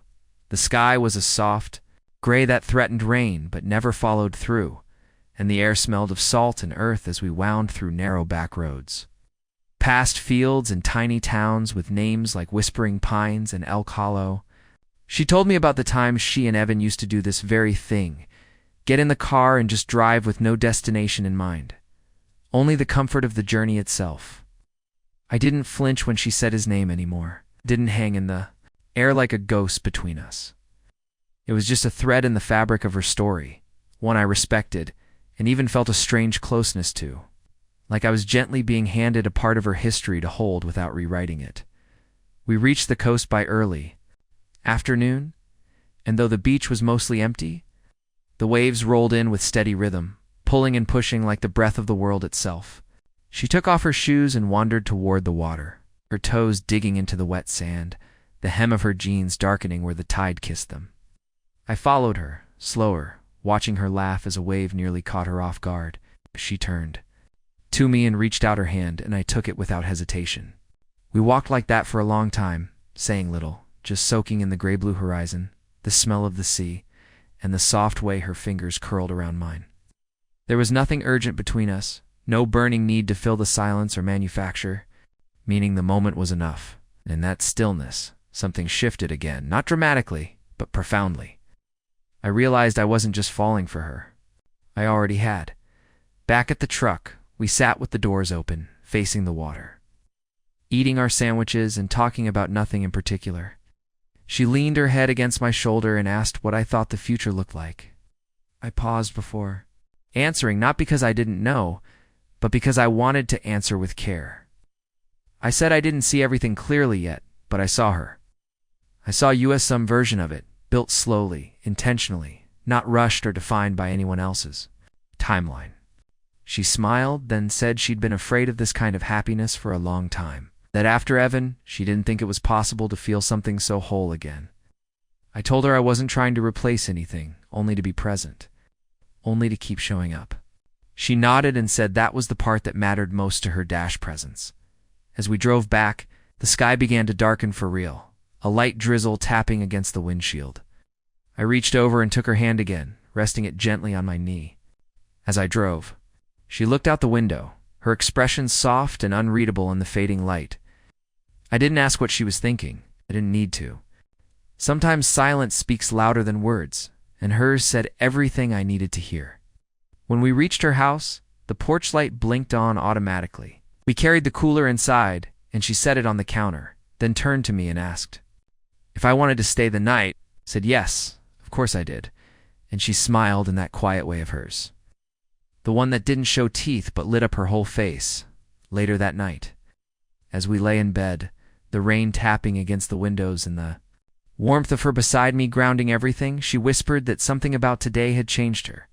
The sky was a soft gray that threatened rain but never followed through, and the air smelled of salt and earth as we wound through narrow back roads, past fields and tiny towns with names like Whispering Pines and Elk Hollow. She told me about the times she and Evan used to do this very thing: get in the car and just drive with no destination in mind, only the comfort of the journey itself. I didn't flinch when she said his name anymore, didn't hang in the air like a ghost between us. It was just a thread in the fabric of her story, one I respected and even felt a strange closeness to, like I was gently being handed a part of her history to hold without rewriting it. We reached the coast by early afternoon, and though the beach was mostly empty, the waves rolled in with steady rhythm, pulling and pushing like the breath of the world itself. She took off her shoes and wandered toward the water, her toes digging into the wet sand, the hem of her jeans darkening where the tide kissed them. I followed her, slower, watching her laugh as a wave nearly caught her off guard. She turned to me and reached out her hand, and I took it without hesitation. We walked like that for a long time, saying little, just soaking in the gray-blue horizon, the smell of the sea, and the soft way her fingers curled around mine. There was nothing urgent between us, no burning need to fill the silence or manufacture, meaning the moment was enough. And in that stillness, something shifted again, not dramatically, but profoundly. I realized I wasn't just falling for her. I already had. Back at the truck, we sat with the doors open, facing the water, eating our sandwiches and talking about nothing in particular. She leaned her head against my shoulder and asked what I thought the future looked like. I paused before answering, not because I didn't know, but because I wanted to answer with care. I said I didn't see everything clearly yet, but I saw her. I saw you as some version of it, built slowly, intentionally, not rushed or defined by anyone else's timeline. She smiled, then said she'd been afraid of this kind of happiness for a long time, that after Evan, she didn't think it was possible to feel something so whole again. I told her I wasn't trying to replace anything, only to be present, only to keep showing up. She nodded and said that was the part that mattered most to her: dash presence. As we drove back, the sky began to darken for real, a light drizzle tapping against the windshield. I reached over and took her hand again, resting it gently on my knee. As I drove, she looked out the window, her expression soft and unreadable in the fading light. I didn't ask what she was thinking. I didn't need to. Sometimes silence speaks louder than words, and hers said everything I needed to hear. When we reached her house, the porch light blinked on automatically. We carried the cooler inside, and she set it on the counter, then turned to me and asked if I wanted to stay the night. I said yes, of course I did, and she smiled in that quiet way of hers, the one that didn't show teeth but lit up her whole face. Later that night, as we lay in bed, the rain tapping against the windows and the warmth of her beside me grounding everything. She whispered that something about today had changed her,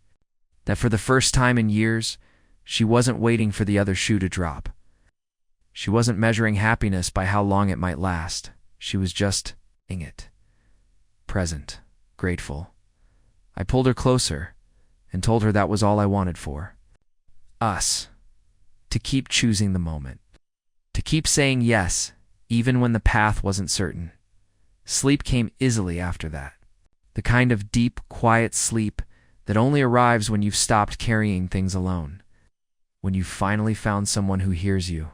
that for the first time in years, she wasn't waiting for the other shoe to drop. She wasn't measuring happiness by how long it might last. She was just in it. Present, grateful. I pulled her closer and told her that was all I wanted for us. To keep choosing the moment. To keep saying yes, even when the path wasn't certain. Sleep came easily after that. The kind of deep, quiet sleep that only arrives when you've stopped carrying things alone. When you've finally found someone who hears you.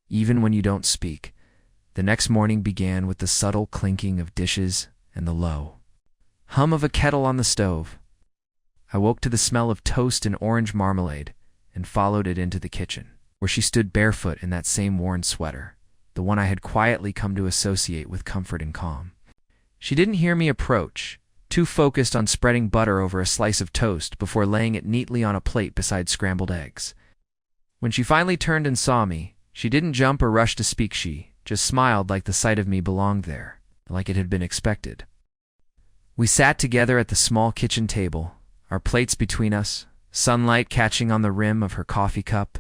Even when you don't speak. The next morning began with the subtle clinking of dishes and the low hum of a kettle on the stove. I woke to the smell of toast and orange marmalade and followed it into the kitchen, where she stood barefoot in that same worn sweater, the one I had quietly come to associate with comfort and calm. She didn't hear me approach, too focused on spreading butter over a slice of toast before laying it neatly on a plate beside scrambled eggs. When she finally turned and saw me, she didn't jump or rush to speak. She just smiled like the sight of me belonged there, like it had been expected. We sat together at the small kitchen table, our plates between us, sunlight catching on the rim of her coffee cup.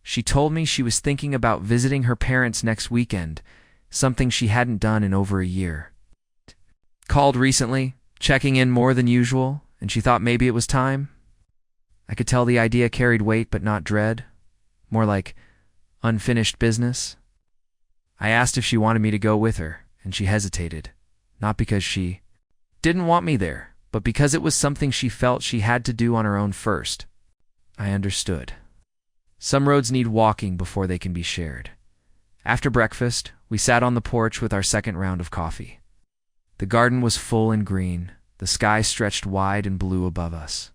She told me she was thinking about visiting her parents next weekend, something she hadn't done in over a year. Called recently, checking in more than usual, and she thought maybe it was time. I could tell the idea carried weight but not dread, more like unfinished business. I asked if she wanted me to go with her, and she hesitated, not because she didn't want me there, but because it was something she felt she had to do on her own first. I understood. Some roads need walking before they can be shared. After breakfast, we sat on the porch with our second round of coffee. The garden was full and green, the sky stretched wide and blue above us.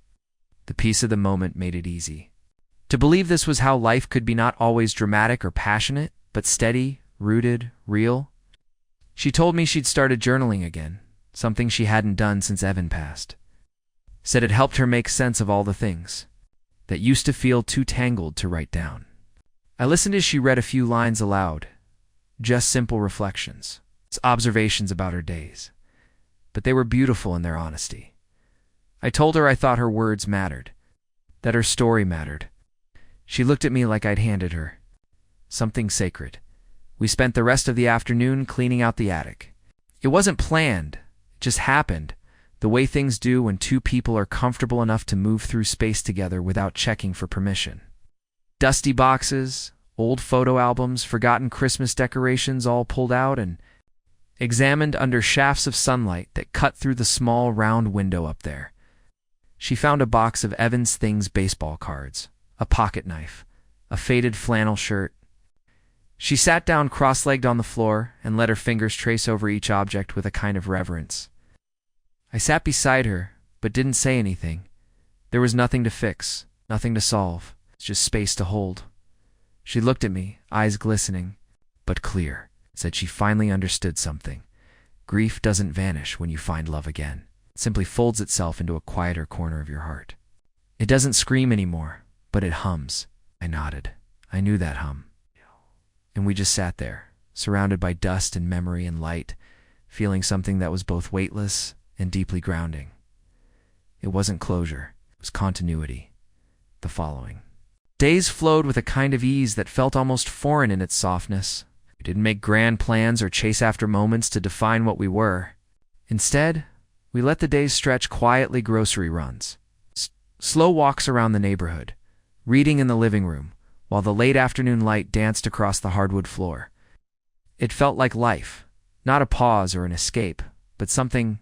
The peace of the moment made it easy to believe this was how life could be, not always dramatic or passionate, but steady, rooted, real. She told me she'd started journaling again, something she hadn't done since Evan passed. Said it helped her make sense of all the things that used to feel too tangled to write down. I listened as she read a few lines aloud, just simple reflections, observations about her days. But they were beautiful in their honesty. I told her I thought her words mattered, that her story mattered. She looked at me like I'd handed her something sacred. We spent the rest of the afternoon cleaning out the attic. It wasn't planned, it just happened, the way things do when two people are comfortable enough to move through space together without checking for permission. Dusty boxes, old photo albums, forgotten Christmas decorations all pulled out and examined under shafts of sunlight that cut through the small round window up there. She found a box of Evan's Things baseball cards, a pocket knife, a faded flannel shirt. She sat down cross-legged on the floor and let her fingers trace over each object with a kind of reverence. I sat beside her, but didn't say anything. There was nothing to fix, nothing to solve, just space to hold. She looked at me, eyes glistening, but clear, said she finally understood something. Grief doesn't vanish when you find love again. It simply folds itself into a quieter corner of your heart. It doesn't scream anymore, but it hums. I nodded. I knew that hum. And we just sat there, surrounded by dust and memory and light, feeling something that was both weightless and deeply grounding. It wasn't closure, it was continuity. The following days flowed with a kind of ease that felt almost foreign in its softness. We didn't make grand plans or chase after moments to define what we were. Instead, we let the days stretch quietly. Grocery runs, slow walks around the neighborhood, reading in the living room, while the late afternoon light danced across the hardwood floor. It felt like life, not a pause or an escape, but something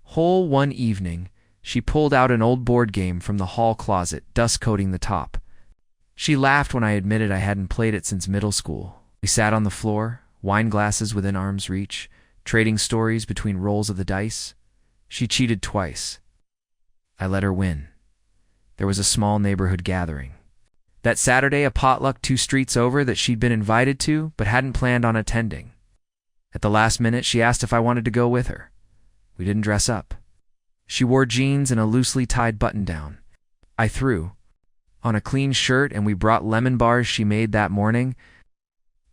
whole. One evening, she pulled out an old board game from the hall closet, dust coating the top. She laughed when I admitted I hadn't played it since middle school. We sat on the floor, wine glasses within arm's reach, trading stories between rolls of the dice. She cheated twice. I let her win. There was a small neighborhood gathering. That Saturday, a potluck 2 streets over that she'd been invited to but hadn't planned on attending. At the last minute, she asked if I wanted to go with her. We didn't dress up. She wore jeans and a loosely tied button-down. I threw on a clean shirt, and we brought lemon bars she made that morning.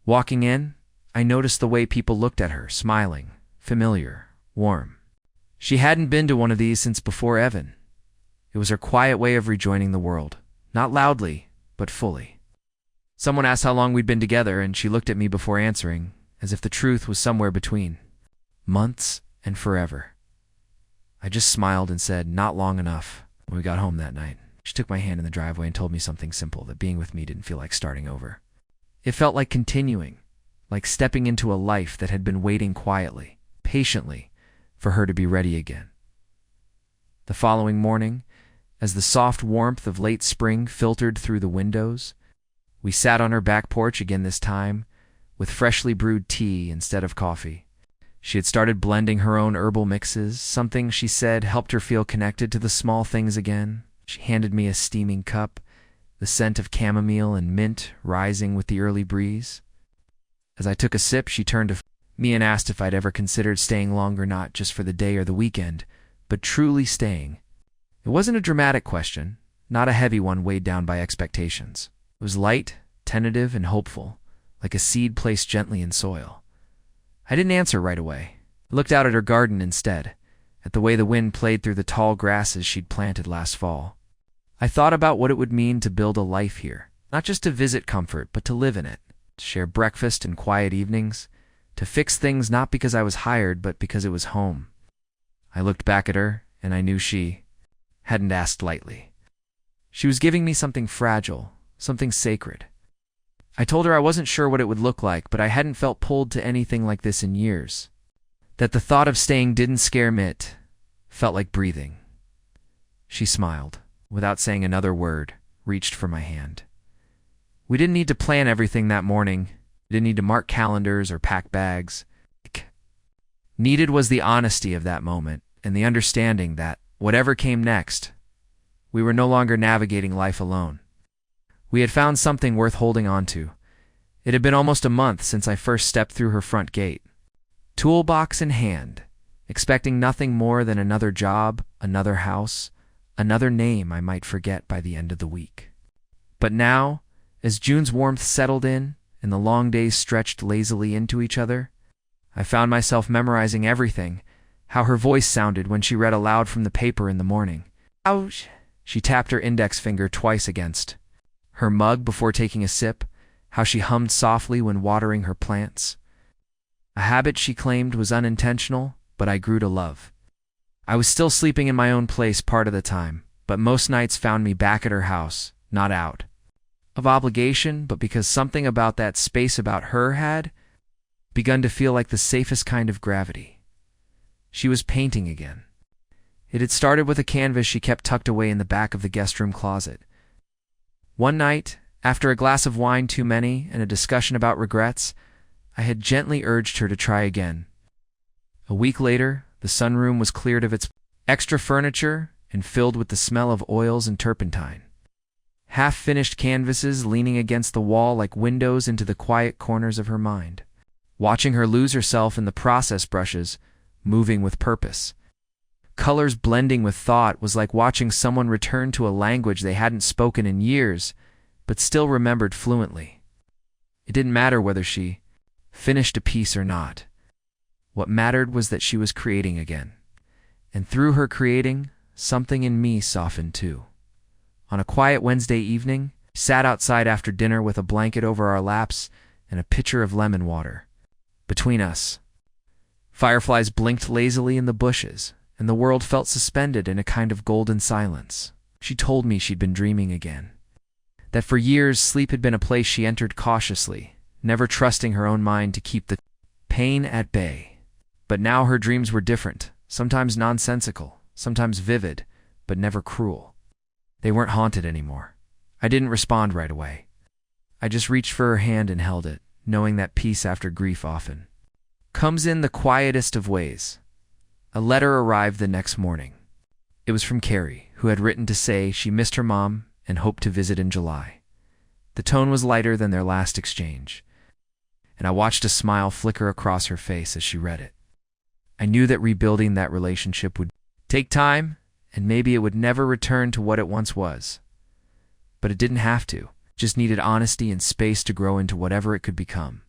Walking in, I noticed the way people looked at her, smiling, familiar, warm. She hadn't been to one of these since before Evan. It was her quiet way of rejoining the world, not loudly, but fully. Someone asked how long we'd been together, and she looked at me before answering, as if the truth was somewhere between months and forever. I just smiled and said, "Not long enough," when we got home that night. She took my hand in the driveway and told me something simple, that being with me didn't feel like starting over. It felt like continuing, like stepping into a life that had been waiting quietly, patiently, for her to be ready again. The following morning, as the soft warmth of late spring filtered through the windows, we sat on her back porch again, this time with freshly brewed tea instead of coffee. She had started blending her own herbal mixes, something she said helped her feel connected to the small things again. She handed me a steaming cup, the scent of chamomile and mint rising with the early breeze. As I took a sip, she turned to me and asked if I'd ever considered staying longer, not just for the day or the weekend, but truly staying. It wasn't a dramatic question, not a heavy one weighed down by expectations. It was light, tentative, and hopeful, like a seed placed gently in soil. I didn't answer right away. I looked out at her garden instead, at the way the wind played through the tall grasses she'd planted last fall. I thought about what it would mean to build a life here, not just to visit comfort, but to live in it, to share breakfast and quiet evenings, to fix things not because I was hired, but because it was home. I looked back at her, and I knew she hadn't asked lightly. She was giving me something fragile, something sacred. I told her I wasn't sure what it would look like, but I hadn't felt pulled to anything like this in years. That the thought of staying didn't scare me, it felt like breathing. She smiled, without saying another word, reached for my hand. We didn't need to plan everything that morning. We didn't need to mark calendars or pack bags. Needed was the honesty of that moment and the understanding that, whatever came next, we were no longer navigating life alone. We had found something worth holding on to. It had been almost a month since I first stepped through her front gate, toolbox in hand, expecting nothing more than another job, another house, another name I might forget by the end of the week. But now, as June's warmth settled in and the long days stretched lazily into each other, I found myself memorizing everything, how her voice sounded when she read aloud from the paper in the morning. Ouch! She tapped her index finger twice against her mug before taking a sip, how she hummed softly when watering her plants. A habit she claimed was unintentional, but I grew to love. I was still sleeping in my own place part of the time, but most nights found me back at her house, not out of obligation, but because something about that space about her had begun to feel like the safest kind of gravity. She was painting again. It had started with a canvas she kept tucked away in the back of the guest room closet. One night, after a glass of wine too many and a discussion about regrets, I had gently urged her to try again. A week later, the sunroom was cleared of its extra furniture and filled with the smell of oils and turpentine. Half-finished canvases leaning against the wall like windows into the quiet corners of her mind. Watching her lose herself in the process brushes, moving with purpose. Colors blending with thought was like watching someone return to a language they hadn't spoken in years, but still remembered fluently. It didn't matter whether she finished a piece or not. What mattered was that she was creating again. And through her creating, something in me softened too. On a quiet Wednesday evening, we sat outside after dinner with a blanket over our laps and a pitcher of lemon water. Between us, fireflies blinked lazily in the bushes, and the world felt suspended in a kind of golden silence. She told me she'd been dreaming again. That for years sleep had been a place she entered cautiously, never trusting her own mind to keep the pain at bay. But now her dreams were different, sometimes nonsensical, sometimes vivid, but never cruel. They weren't haunted anymore. I didn't respond right away. I just reached for her hand and held it, knowing that peace after grief often comes in the quietest of ways. A letter arrived the next morning. It was from Carrie, who had written to say she missed her mom and hoped to visit in July. The tone was lighter than their last exchange, and I watched a smile flicker across her face as she read it. I knew that rebuilding that relationship would take time, and maybe it would never return to what it once was. But it didn't have to. It just needed honesty and space to grow into whatever it could become.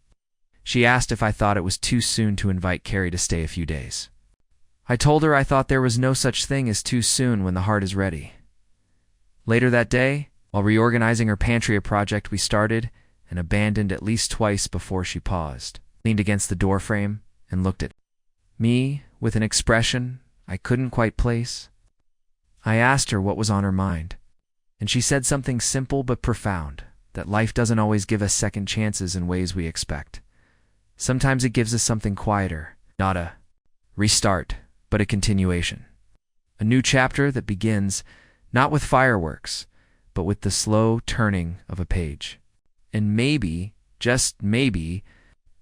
She asked if I thought it was too soon to invite Carrie to stay a few days. I told her I thought there was no such thing as too soon when the heart is ready. Later that day, while reorganizing her pantry, a project we started and abandoned at least twice before she paused, leaned against the doorframe, and looked at me with an expression I couldn't quite place. I asked her what was on her mind, and she said something simple but profound, that life doesn't always give us second chances in ways we expect. Sometimes it gives us something quieter, not a restart, but a continuation. A new chapter that begins not with fireworks, but with the slow turning of a page. And maybe, just maybe,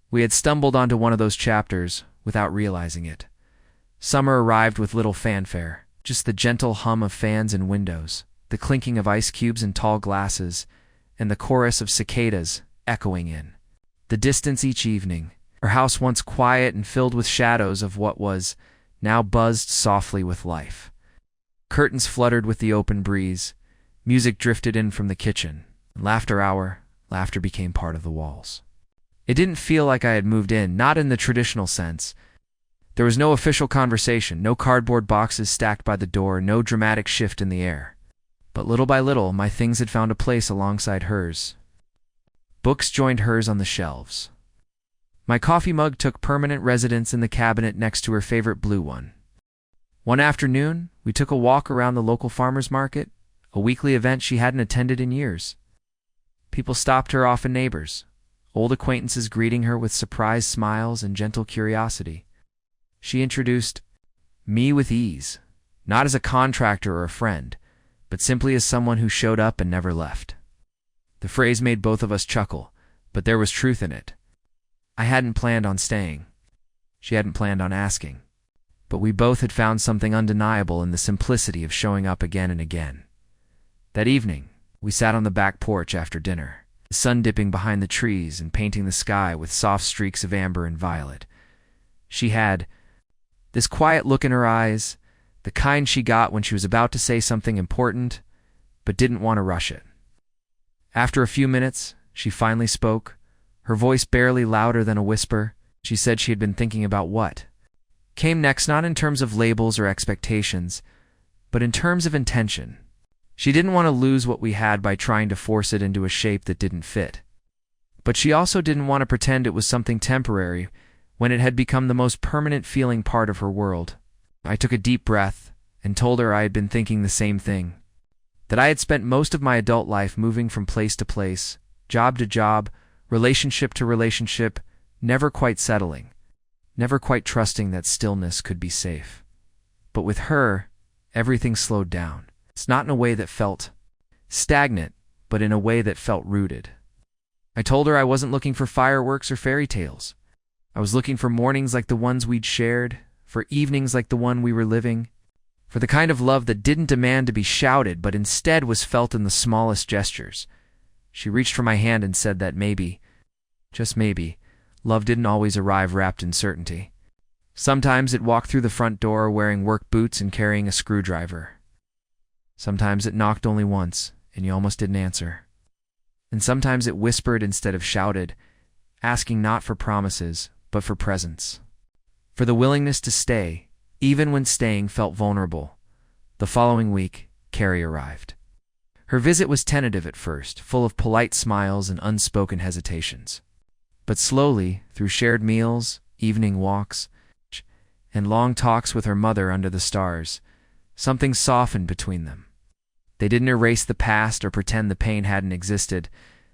we had stumbled onto one of those chapters without realizing it. Summer arrived with little fanfare, just the gentle hum of fans and windows, the clinking of ice cubes in tall glasses, and the chorus of cicadas echoing in the distance each evening. Her house, once quiet and filled with shadows of what was, now buzzed softly with life. Curtains fluttered with the open breeze, music drifted in from the kitchen, and laughter became part of the walls. It didn't feel like I had moved in, not in the traditional sense. There was no official conversation, no cardboard boxes stacked by the door, no dramatic shift in the air. But little by little, my things had found a place alongside hers. Books joined hers on the shelves. My coffee mug took permanent residence in the cabinet next to her favorite blue one. One afternoon, we took a walk around the local farmers market, a weekly event she hadn't attended in years. People stopped her, often neighbors, old acquaintances greeting her with surprised smiles and gentle curiosity. She introduced me with ease, not as a contractor or a friend, but simply as someone who showed up and never left. The phrase made both of us chuckle, but there was truth in it. I hadn't planned on staying. She hadn't planned on asking. But we both had found something undeniable in the simplicity of showing up again and again. That evening, we sat on the back porch after dinner, the sun dipping behind the trees and painting the sky with soft streaks of amber and violet. She had this quiet look in her eyes, the kind she got when she was about to say something important, but didn't want to rush it. After a few minutes, she finally spoke, her voice barely louder than a whisper. She said she had been thinking about what came next, not in terms of labels or expectations, but in terms of intention. She didn't want to lose what we had by trying to force it into a shape that didn't fit. But she also didn't want to pretend it was something temporary when it had become the most permanent feeling part of her world. I took a deep breath and told her I had been thinking the same thing, that I had spent most of my adult life moving from place to place, job to job, relationship to relationship, never quite settling, never quite trusting that stillness could be safe. But with her, everything slowed down. It's not in a way that felt stagnant, but in a way that felt rooted. I told her I wasn't looking for fireworks or fairy tales. I was looking for mornings like the ones we'd shared, for evenings like the one we were living, for the kind of love that didn't demand to be shouted, but instead was felt in the smallest gestures. She reached for my hand and said that maybe, just maybe, love didn't always arrive wrapped in certainty. Sometimes it walked through the front door wearing work boots and carrying a screwdriver. Sometimes it knocked only once, and you almost didn't answer. And sometimes it whispered instead of shouted, asking not for promises, but for presence. For the willingness to stay, even when staying felt vulnerable. The following week, Carrie arrived. Her visit was tentative at first, full of polite smiles and unspoken hesitations. But slowly, through shared meals, evening walks, and long talks with her mother under the stars, something softened between them. They didn't erase the past or pretend the pain hadn't existed,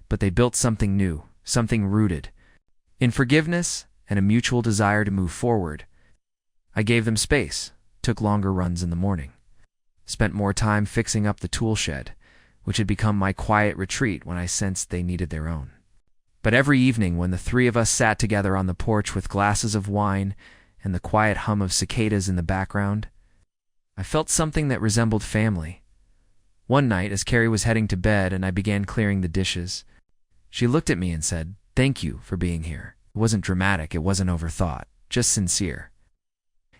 but they built something new, something rooted in forgiveness and a mutual desire to move forward. I gave them space, took longer runs in the morning, spent more time fixing up the tool shed, which had become my quiet retreat when I sensed they needed their own. But every evening when the three of us sat together on the porch with glasses of wine and the quiet hum of cicadas in the background, I felt something that resembled family. One night, as Carrie was heading to bed and I began clearing the dishes, she looked at me and said, "Thank you for being here." It wasn't dramatic, it wasn't overthought, just sincere.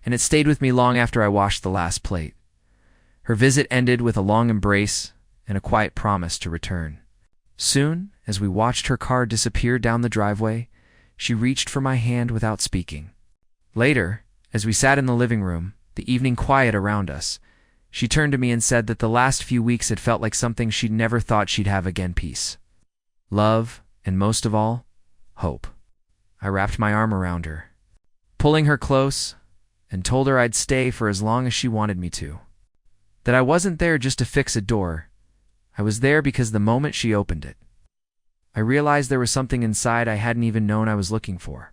And it stayed with me long after I washed the last plate. Her visit ended with a long embrace and a quiet promise to return. Soon, as we watched her car disappear down the driveway, She reached for my hand without speaking. Later, as we sat in the living room, the evening quiet around us, she turned to me and said that the last few weeks had felt like something she'd never thought she'd have again: peace, love, and most of all, hope. I wrapped my arm around her, pulling her close, and told her I'd stay for as long as she wanted me to. That I wasn't there just to fix a door. I was there because the moment she opened it, I realized there was something inside I hadn't even known I was looking for.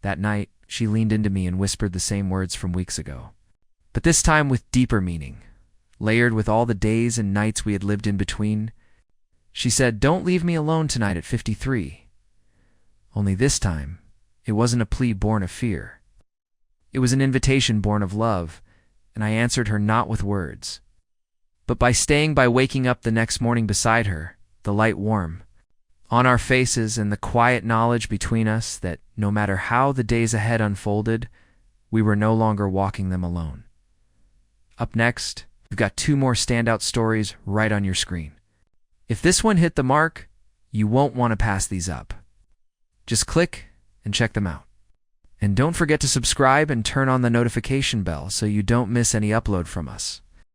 That night, she leaned into me and whispered the same words from weeks ago, but this time with deeper meaning, layered with all the days and nights we had lived in between. She said, "Don't leave me alone tonight at 53. Only this time, it wasn't a plea born of fear. It was an invitation born of love, and I answered her not with words, but by staying, by waking up the next morning beside her, the light warm on our faces and the quiet knowledge between us that no matter how the days ahead unfolded, we were no longer walking them alone. Up next, we've got 2 more standout stories right on your screen. If this one hit the mark, you won't want to pass these up. Just click and check them out. And don't forget to subscribe and turn on the notification bell so you don't miss any upload from us.